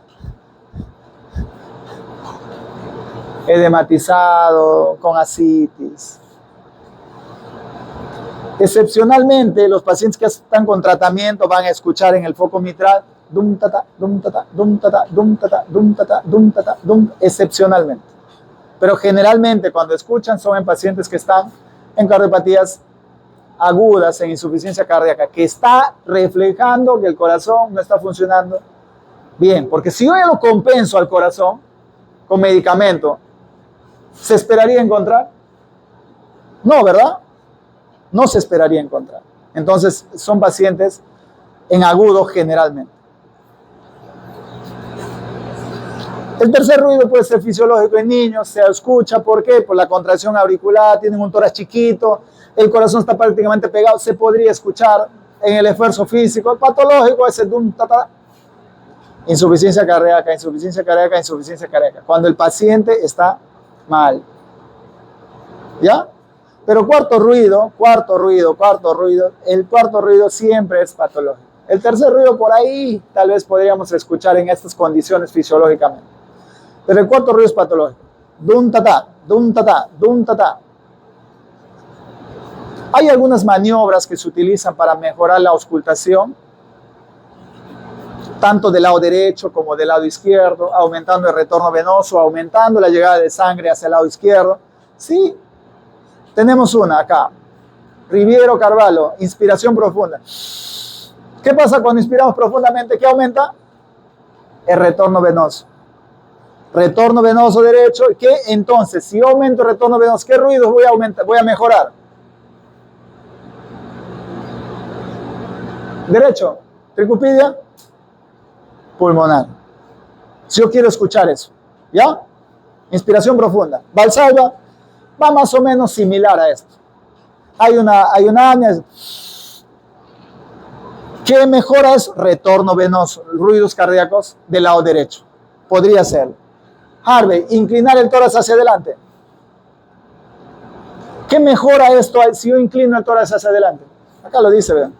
edematizado, con ascitis. Excepcionalmente, los pacientes que están con tratamiento van a escuchar en el foco mitral dum tata, dum tata, dum tata, dum tata, dum tata, dum tata, dum, excepcionalmente. Pero generalmente cuando escuchan son en pacientes que están en cardiopatías agudas, en insuficiencia cardíaca, que está reflejando que el corazón no está funcionando bien. Porque si yo ya lo compenso al corazón con medicamento, ¿se esperaría encontrar? No, ¿verdad? No se esperaría encontrar. Entonces, son pacientes en agudo generalmente. El tercer ruido puede ser fisiológico en niños, se escucha, ¿por qué? Por la contracción auricular, tienen un tórax chiquito, el corazón está prácticamente pegado, se podría escuchar en el esfuerzo físico. El patológico es el dum, tata, insuficiencia cardíaca, insuficiencia cardíaca, insuficiencia cardíaca. Cuando el paciente está mal. ¿Ya? Pero cuarto ruido, el cuarto ruido siempre es patológico. El tercer ruido por ahí tal vez podríamos escuchar en estas condiciones fisiológicamente. Pero el cuarto ruido es patológico. Dum tata, dum tata, dum tata. Hay algunas maniobras que se utilizan para mejorar la auscultación, tanto del lado derecho como del lado izquierdo, aumentando el retorno venoso, aumentando la llegada de sangre hacia el lado izquierdo. Sí, tenemos una acá. Riviero Carvalho, inspiración profunda. ¿Qué pasa cuando inspiramos profundamente? ¿Qué aumenta? El retorno venoso. Retorno venoso derecho. ¿Qué? Entonces, si yo aumento el retorno venoso, ¿qué ruidos voy a aumentar? Voy a mejorar. Derecho, tricupidia, pulmonar. Si yo quiero escuchar eso, ¿ya? Inspiración profunda. Valsalva va más o menos similar a esto. Hay una apnea. ¿Qué mejora es? Retorno venoso, ruidos cardíacos del lado derecho. Podría ser. Harvey, inclinar el tórax hacia adelante. ¿Qué mejora esto si yo inclino el tórax hacia adelante? Acá lo dice, vean.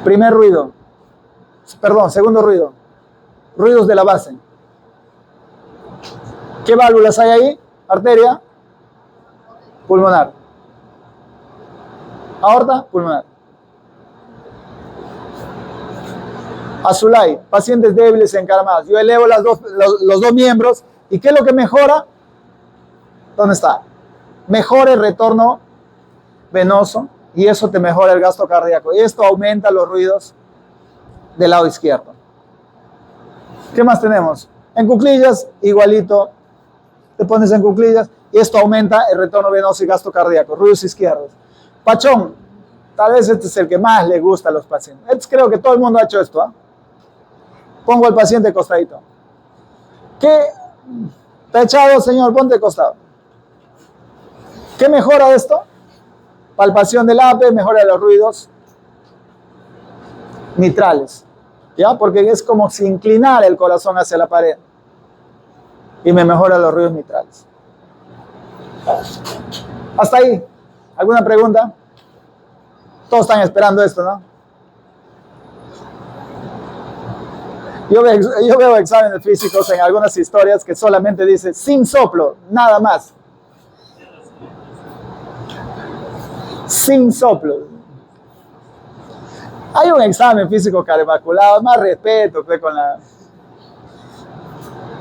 Primer ruido. Perdón, segundo ruido. Ruidos de la base. ¿Qué válvulas hay ahí? Arteria. Pulmonar. Aorta, pulmonar. Azulay, pacientes débiles encaramados. Yo elevo los dos miembros. ¿Y qué es lo que mejora? ¿Dónde está? Mejora el retorno venoso y eso te mejora el gasto cardíaco. Y esto aumenta los ruidos del lado izquierdo. ¿Qué más tenemos? En cuclillas, igualito. Te pones en cuclillas y esto aumenta el retorno venoso y gasto cardíaco. Ruidos izquierdos. Pachón. Tal vez este es el que más le gusta a los pacientes. Creo que todo el mundo ha hecho esto, ¿eh? Pongo al paciente costadito. ¿Qué? ¿Está echado, señor? Ponte costado. ¿Qué mejora esto? Palpación del APE, mejora los ruidos mitrales. ¿Ya? Porque es como si inclinara el corazón hacia la pared. Y me mejora los ruidos mitrales. Hasta ahí. ¿Alguna pregunta? Todos están esperando esto, ¿no? Yo veo exámenes físicos en algunas historias que solamente dice sin soplo, nada más. Sin soplo. Hay un examen físico cardiovascular, más respeto pues,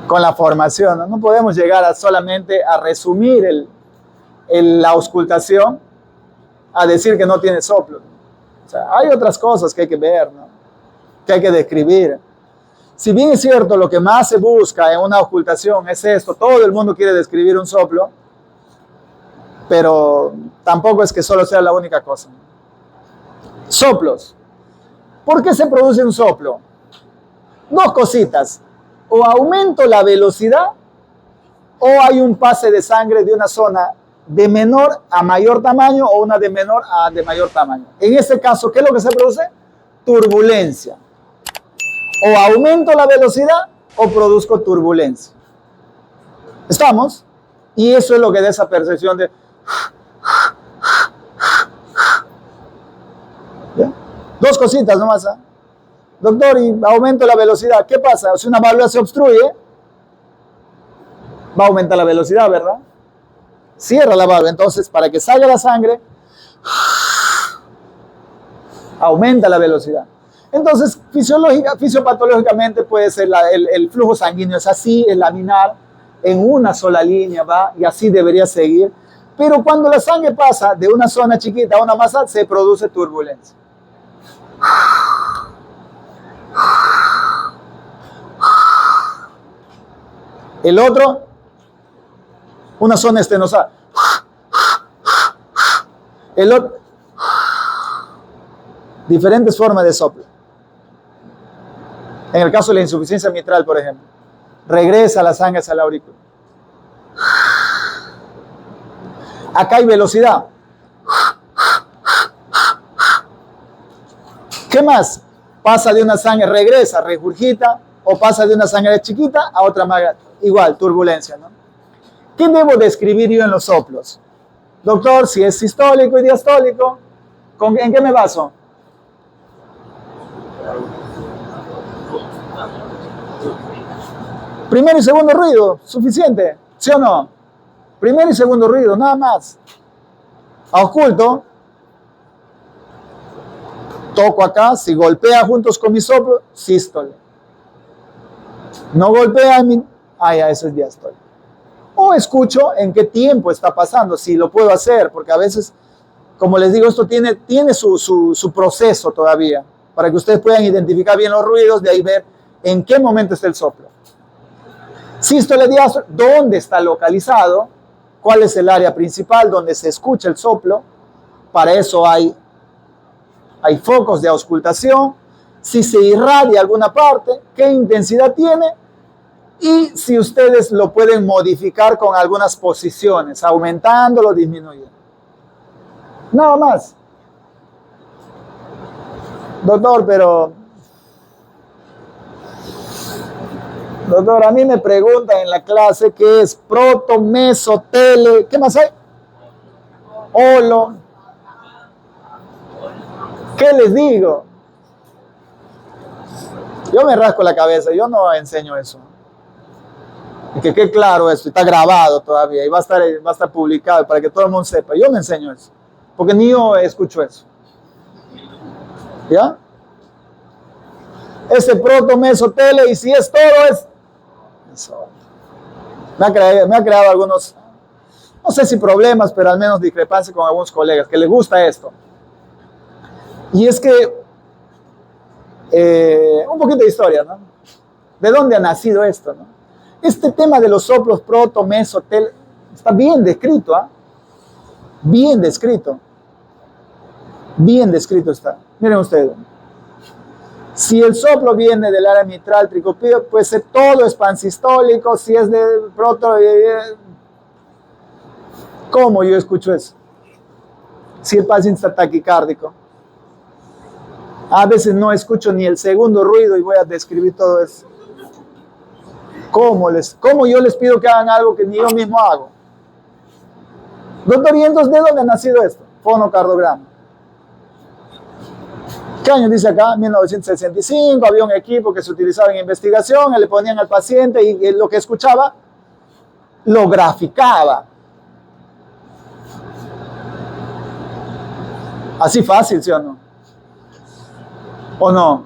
con la formación. No podemos llegar a solamente a resumir la auscultación a decir que no tiene soplo. O sea, hay otras cosas que hay que ver, ¿no? Que hay que describir. Si bien es cierto, lo que más se busca en una ocultación es esto, todo el mundo quiere describir un soplo, pero tampoco es que solo sea la única cosa. Soplos. ¿Por qué se produce un soplo? Dos cositas. O aumento la velocidad o hay un pase de sangre de una zona de menor a mayor tamaño o una de menor a de mayor tamaño. En este caso, ¿qué es lo que se produce? Turbulencia. O aumento la velocidad o produzco turbulencia. ¿Estamos? Y eso es lo que da esa percepción de... ¿Ya? Dos cositas nomás. ¿Eh? Doctor, y aumento la velocidad. ¿Qué pasa? Si una válvula se obstruye, va a aumentar la velocidad, ¿verdad? Cierra la válvula. Entonces, para que salga la sangre, aumenta la velocidad. Entonces, fisiopatológicamente puede ser el flujo sanguíneo es así, el laminar, en una sola línea va, y así debería seguir. Pero cuando la sangre pasa de una zona chiquita a una más alta, se produce turbulencia. El otro, una zona estenosa. El otro, diferentes formas de soplo. En el caso de la insuficiencia mitral, por ejemplo, regresa la sangre hacia la aurícula. Acá hay velocidad. ¿Qué más? Pasa de una sangre, regresa, regurgita, o pasa de una sangre chiquita a otra más grande. Igual, turbulencia, ¿no? ¿Qué debo describir yo en los soplos? Doctor, si es sistólico y diastólico, ¿en qué me baso? Primero y segundo ruido, suficiente, ¿sí o no? Primero y segundo ruido, nada más. Oculto. Toco acá, si golpea juntos con mi soplo, sístole. No golpea, ya eso es diastólico. O escucho en qué tiempo está pasando, si lo puedo hacer, porque a veces, como les digo, esto tiene su proceso todavía, para que ustedes puedan identificar bien los ruidos, de ahí ver en qué momento está el soplo. Sístole diástole, ¿dónde está localizado? ¿Cuál es el área principal donde se escucha el soplo? Para eso hay focos de auscultación. Si se irradia alguna parte, qué intensidad tiene, y si ustedes lo pueden modificar con algunas posiciones, aumentándolo, disminuyendo. Nada más. Doctor, Doctor, a mí me preguntan en la clase qué es proto, meso, tele, ¿qué más hay? Holo. ¿Qué les digo? Yo me rasco la cabeza, yo no enseño eso. Y que quede claro esto, está grabado todavía y va a estar publicado para que todo el mundo sepa. Yo no enseño eso, porque ni yo escucho eso. ¿Ya? Ese proto, meso, tele, y si es todo, es... Eso. Me ha creado algunos, no sé si problemas, pero al menos discrepancia con algunos colegas que les gusta esto. Y es que, un poquito de historia, ¿no? ¿De dónde ha nacido esto, no? Este tema de los soplos proto, meso, tele, está bien descrito, ¿ah? Bien descrito. Bien descrito está. Miren ustedes. Si el soplo viene del área mitral tricopio, puede ser todo es pansistólico. Si es de proto, ¿cómo yo escucho eso? Si el paciente está taquicárdico. A veces no escucho ni el segundo ruido y voy a describir todo eso. ¿Cómo yo les pido que hagan algo que ni yo mismo hago? Doctor, ¿y entonces de dónde ha nacido esto? Fonocardiograma. ¿Qué año dice acá? 1965, había un equipo que se utilizaba en investigación, le ponían al paciente y lo que escuchaba lo graficaba. Así fácil, ¿sí o no? ¿O no?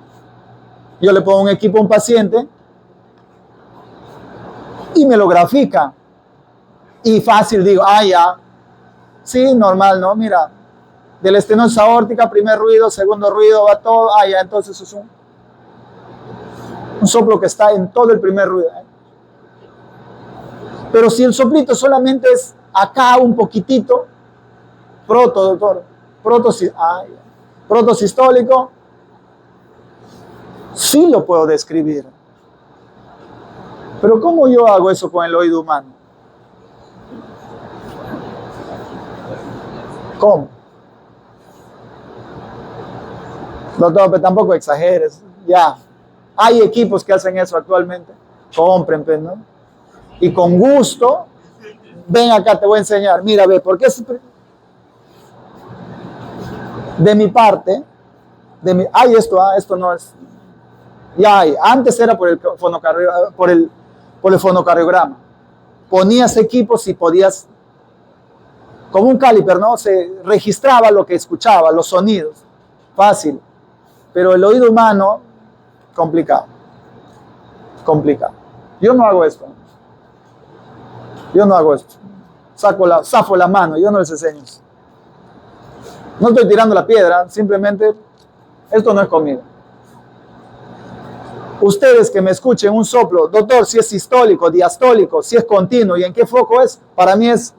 Yo le pongo un equipo a un paciente y me lo grafica. Y fácil digo, ya. Sí, normal, ¿no? Mira, de la estenosis aórtica, primer ruido, segundo ruido, va todo. Ya, entonces es un soplo que está en todo el primer ruido. Pero si el soplito solamente es acá un poquitito, doctor, protosistólico, sí lo puedo describir. Pero ¿cómo yo hago eso con el oído humano? ¿Cómo? Doctor, pero tampoco exageres. Ya, hay equipos que hacen eso actualmente. Compren, pues, ¿no? Y con gusto, ven acá, te voy a enseñar. Mira, ve, porque es de mi parte, esto no es. Ya hay. Antes era por el fonocardiograma. Ponías equipos y podías, como un caliper, ¿no? Se registraba lo que escuchaba, los sonidos. Fácil. Pero el oído humano, complicado. Complicado. Yo no hago esto. Zafo la mano, yo no les enseño eso. No estoy tirando la piedra, simplemente esto no es conmigo. Ustedes que me escuchen un soplo, doctor, si es sistólico, diastólico, si es continuo y en qué foco es, para mí es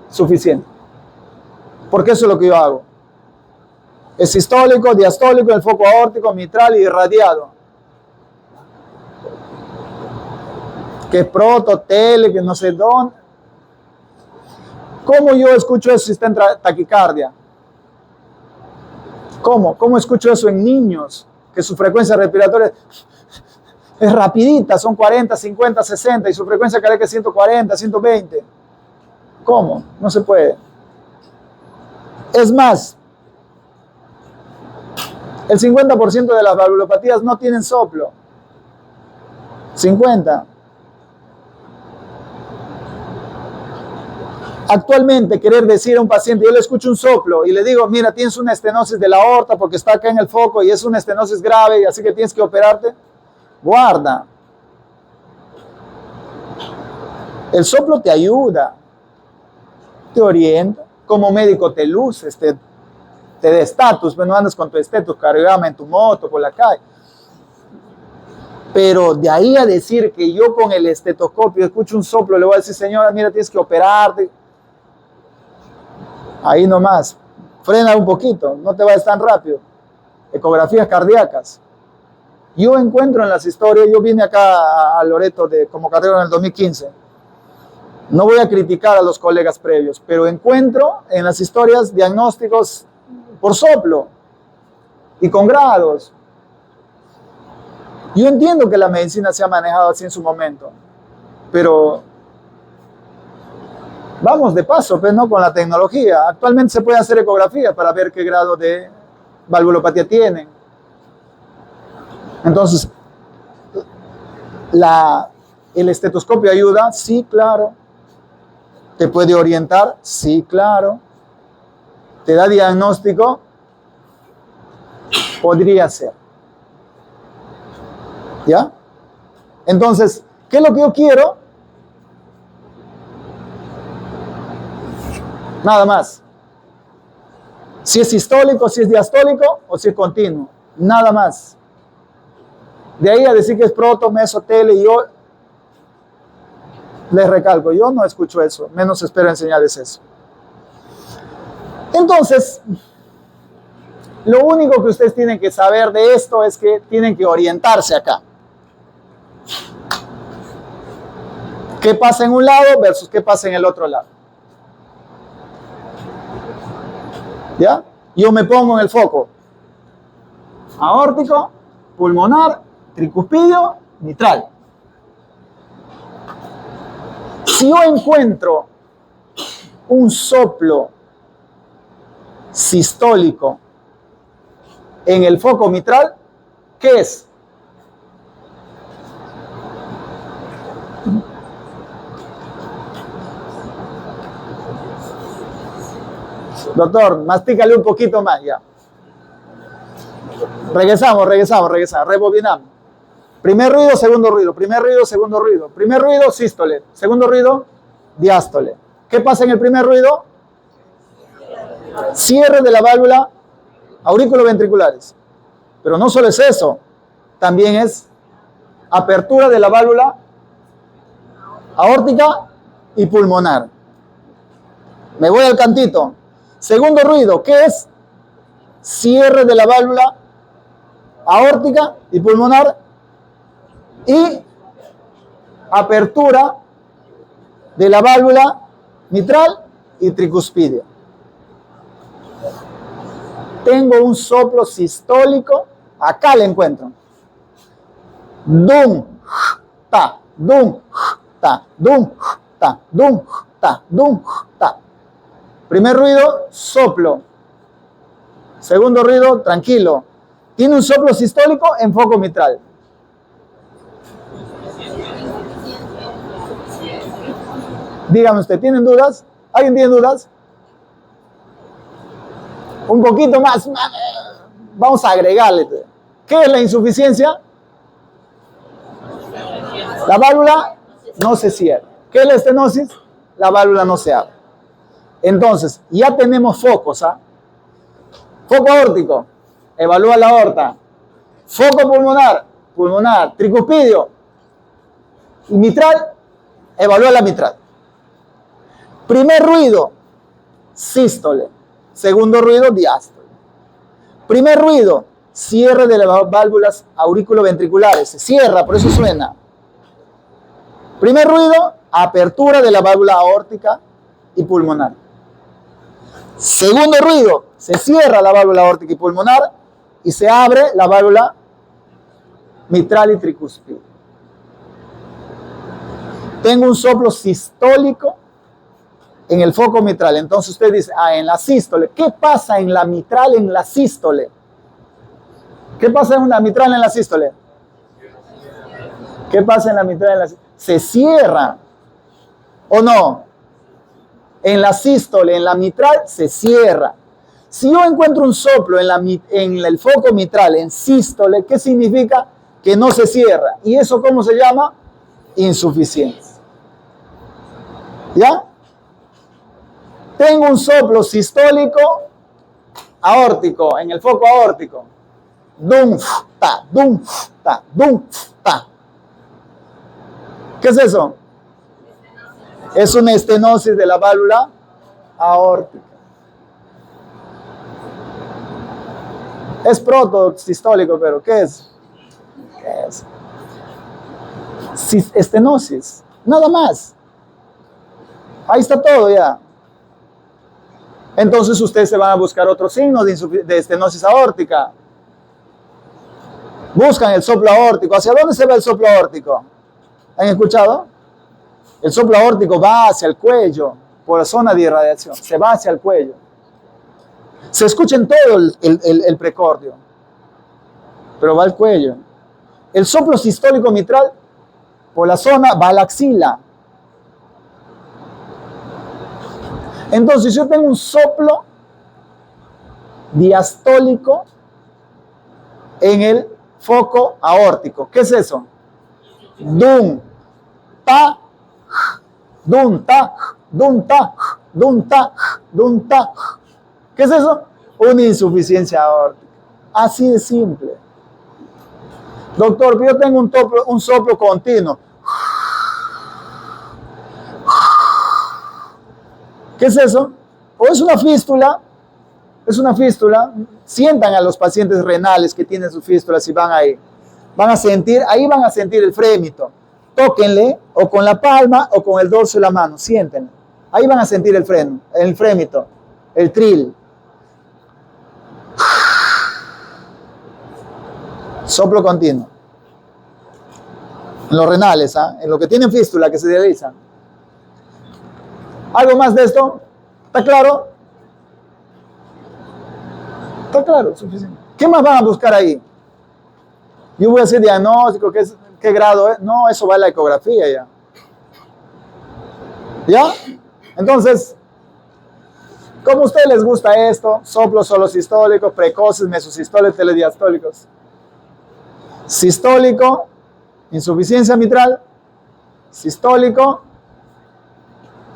suficiente. Porque eso es lo que yo hago. Es sistólico, diastólico, el foco aórtico, mitral y irradiado. Que es proto, tele, que no sé dónde. ¿Cómo yo escucho eso si está en taquicardia? ¿Cómo escucho eso en niños? Que su frecuencia respiratoria es rapidita, son 40, 50, 60 y su frecuencia cardíaca es 140, 120. ¿Cómo? No se puede. Es más, el 50% de las valvulopatías no tienen soplo. 50. Actualmente, querer decir a un paciente, yo le escucho un soplo y le digo, mira, tienes una estenosis de la aorta porque está acá en el foco y es una estenosis grave y así que tienes que operarte, guarda. El soplo te ayuda, te orienta, como médico te luces, te da estatus, no andas con tu estatus cargama en tu moto por la calle. Pero de ahí a decir que yo con el estetoscopio escucho un soplo, le voy a decir, señora, mira, tienes que operarte. Ahí nomás, frena un poquito, no te vayas tan rápido. Ecografías cardíacas. Yo encuentro en las historias, yo vine acá a Loreto como cardiólogo en el 2015. No voy a criticar a los colegas previos, pero encuentro en las historias diagnósticos por soplo y con grados. Yo entiendo que la medicina se ha manejado así en su momento, pero vamos de paso, pues, ¿no? Con la tecnología. Actualmente se puede hacer ecografía para ver qué grado de valvulopatía tienen. Entonces, el estetoscopio ayuda, sí, claro. ¿Te puede orientar? Sí, claro. ¿Te da diagnóstico? Podría ser. ¿Ya? Entonces, ¿qué es lo que yo quiero? Nada más. Si es sistólico, si es diastólico o si es continuo. Nada más. De ahí a decir que es proto, meso, tele, yo les recalco, yo no escucho eso, menos espero enseñarles eso. Entonces, lo único que ustedes tienen que saber de esto es que tienen que orientarse acá. ¿Qué pasa en un lado versus qué pasa en el otro lado? ¿Ya? Yo me pongo en el foco aórtico, pulmonar, tricuspidio, mitral. Si yo encuentro un soplo sistólico en el foco mitral, ¿qué es? Doctor, mastícale un poquito más ya. Regresamos, rebobinamos. Primer ruido, segundo ruido, primer ruido, segundo ruido. Primer ruido, sístole. Segundo ruido, diástole. ¿Qué pasa en el primer ruido? Cierre de la válvula auriculoventriculares. Pero no solo es eso, también es apertura de la válvula aórtica y pulmonar. Me voy al cantito. Segundo ruido, ¿qué es? Cierre de la válvula aórtica y pulmonar y apertura de la válvula mitral y tricuspidia. Tengo un soplo sistólico, acá le encuentro. Dum, ta, dum, ta, dum, ta, dum, ta, dum, ta. Primer ruido, soplo. Segundo ruido, tranquilo. Tiene un soplo sistólico en foco mitral. Dígame usted, ¿tienen dudas? ¿Alguien tiene dudas? Un poquito más. Vamos a agregarle. ¿Qué es la insuficiencia? La válvula no se cierra. ¿Qué es la estenosis? La válvula no se abre. Entonces, ya tenemos focos, ¿ah? Foco aórtico, evalúa la aorta. Foco pulmonar, tricuspidio. Y mitral, evalúa la mitral. Primer ruido, sístole. Segundo ruido, diástole. Primer ruido, cierre de las válvulas auriculoventriculares. Se cierra, por eso suena. Primer ruido, apertura de la válvula aórtica y pulmonar. Segundo ruido, se cierra la válvula aórtica y pulmonar y se abre la válvula mitral y tricuspidio. Tengo un soplo sistólico en el foco mitral. Entonces usted dice, en la sístole. ¿Qué pasa en la mitral en la sístole? ¿Qué pasa en la mitral en la sístole? ¿Qué pasa en la mitral en la sístole? Se cierra, ¿o no? En la sístole, en la mitral, se cierra. Si yo encuentro un soplo en el foco mitral, en sístole, ¿qué significa? Que no se cierra. ¿Y eso cómo se llama? Insuficiencia. ¿Ya? Tengo un soplo sistólico aórtico, en el foco aórtico. Dum, ta, dum, ta, dum, ta. ¿Qué es eso? Es una estenosis de la válvula aórtica. Es protosistólico, pero ¿qué es? ¿Qué es? Estenosis, nada más. Ahí está todo ya. Entonces ustedes se van a buscar otros signos de estenosis aórtica. Buscan el soplo aórtico. ¿Hacia dónde se va el soplo aórtico? ¿Han escuchado? El soplo aórtico va hacia el cuello, por la zona de irradiación. Se va hacia el cuello. Se escucha en todo el precordio, pero va al cuello. El soplo sistólico mitral, por la zona, va a la axila. Entonces, yo tengo un soplo diastólico en el foco aórtico. ¿Qué es eso? Dum, ta, dum, ta, dum, ta, dum, ta, dum, ta. ¿Qué es eso? Una insuficiencia aórtica. Así de simple. Doctor, yo tengo un soplo continuo. ¿Qué es eso? O es una fístula. Es una fístula. Sientan a los pacientes renales que tienen sus fístulas y van ahí. Ahí van a sentir el frémito. Tóquenle, o con la palma, o con el dorso de la mano. Siéntenlo. Ahí van a sentir el frémito, el trill. Soplo continuo. En los renales, en los que tienen fístula, que se dializan. ¿Algo más de esto? ¿Está claro? ¿Está claro? Suficiente. ¿Qué más van a buscar ahí? Yo voy a hacer diagnóstico, ¿qué grado es? No, eso va a la ecografía ya. ¿Ya? Entonces, ¿cómo a ustedes les gusta esto? Soplos solosistólicos, precoces, mesosistólicos, telediastólicos. Sistólico, insuficiencia mitral. Sistólico,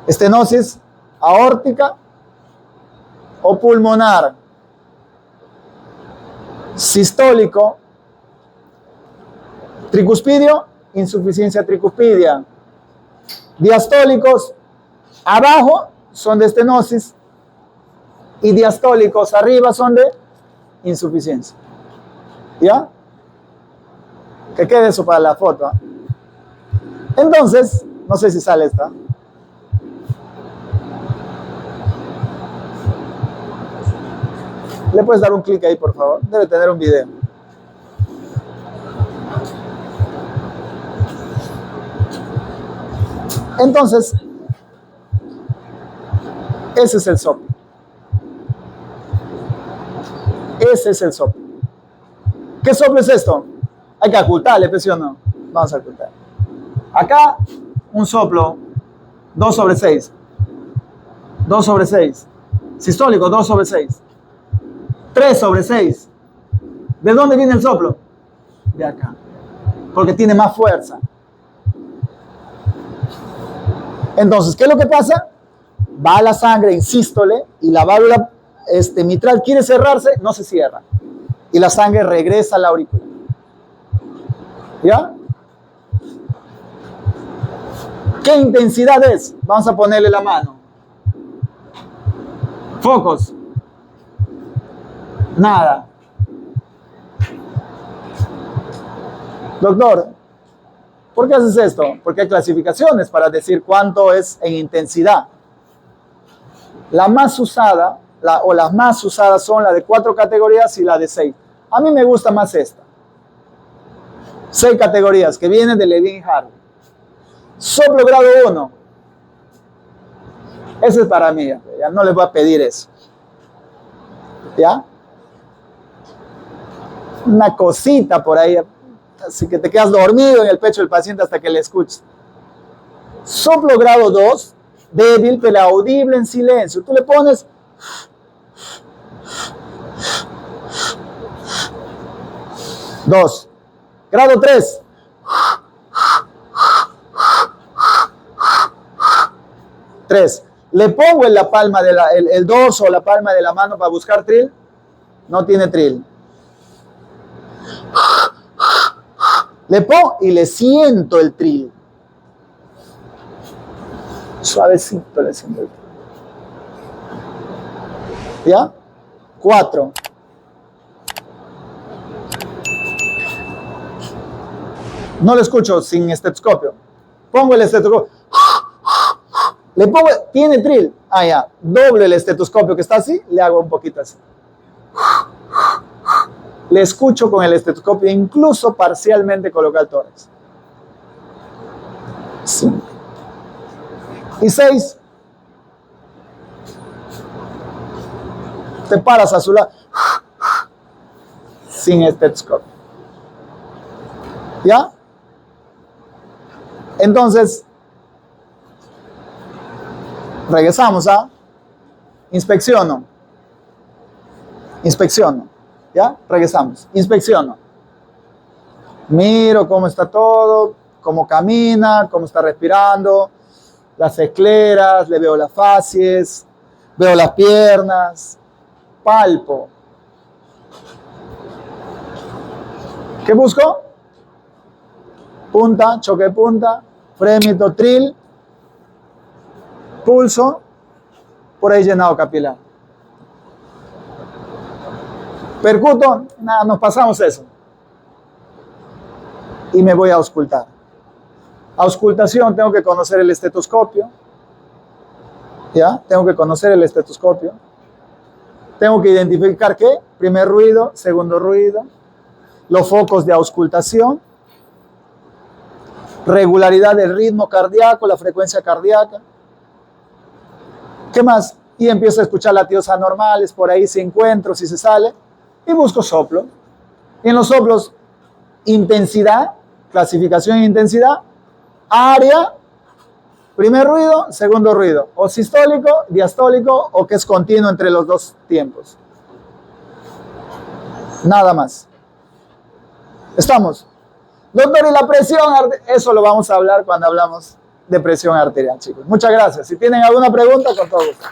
estenosis aórtica o pulmonar. Sistólico, tricuspidio, insuficiencia tricuspidia. Diastólicos, abajo son de estenosis y diastólicos arriba son de insuficiencia. ¿Ya? Que quede eso para la foto. Entonces, no sé si sale esta. ¿Le puedes dar un clic ahí, por favor? Debe tener un video. Entonces, ese es el soplo. Ese es el soplo. ¿Qué soplo es esto? Hay que ocultarle, ¿sí o no? Vamos a ocultar. Acá, un soplo, 2/6. 2/6. Sistólico, 2/6. 3/6. ¿De dónde viene el soplo? De acá. Porque tiene más fuerza. Entonces, ¿qué es lo que pasa? Va la sangre en sístole y la válvula mitral quiere cerrarse, no se cierra. Y la sangre regresa a la aurícula. ¿Ya? ¿Qué intensidad es? Vamos a ponerle la mano. Focos. Nada. Doctor, ¿por qué haces esto? Porque hay clasificaciones para decir cuánto es en intensidad. La más usada, las más usadas son la de 4 categorías y la de 6. A mí me gusta más esta. 6 categorías que vienen de Levin Harvey. Soplo grado 1. Ese es para mí. Ya no les voy a pedir eso. ¿Ya? Una cosita por ahí. Así que te quedas dormido en el pecho del paciente hasta que le escuches. Soplo grado 2. Débil, pero audible en silencio. Tú le pones... Dos. Grado 3. 3. ¿Le pongo en la palma de el dorso o la palma de la mano para buscar trill? No tiene trill. Le pongo y le siento el trill. Suavecito le siento el trill. ¿Ya? 4. No lo escucho sin estetoscopio. Pongo el estetoscopio. Le pongo, tiene trill. Ah, ya. Doble el estetoscopio que está así, le hago un poquito así. Le escucho con el estetoscopio, incluso parcialmente colocar el tórax. 5. Y 6. Te paras a su lado. Sin estetoscopio. ¿Ya? Entonces, regresamos a inspecciono. Inspecciono. ¿Ya? Regresamos. Inspecciono. Miro cómo está todo, cómo camina, cómo está respirando, las escleras, le veo las facies, veo las piernas, palpo. ¿Qué busco? Punta, choque de punta, frémito, trill, pulso, por ahí llenado capilar. Percuto, nada, nos pasamos eso. Y me voy a auscultar. Auscultación, tengo que conocer el estetoscopio. ¿Ya? Tengo que conocer el estetoscopio. Tengo que identificar qué, primer ruido, segundo ruido, los focos de auscultación, regularidad del ritmo cardíaco, la frecuencia cardíaca. ¿Qué más? Y empiezo a escuchar latidos anormales, por ahí si encuentro, si se sale, y busco soplo. Y en los soplos, intensidad, clasificación de intensidad, área, primer ruido, segundo ruido, o sistólico, diastólico, o que es continuo entre los dos tiempos. Nada más. ¿Estamos? Doctor, ¿y la presión? Eso lo vamos a hablar cuando hablamos de presión arterial, chicos. Muchas gracias. Si tienen alguna pregunta, con todo gusto.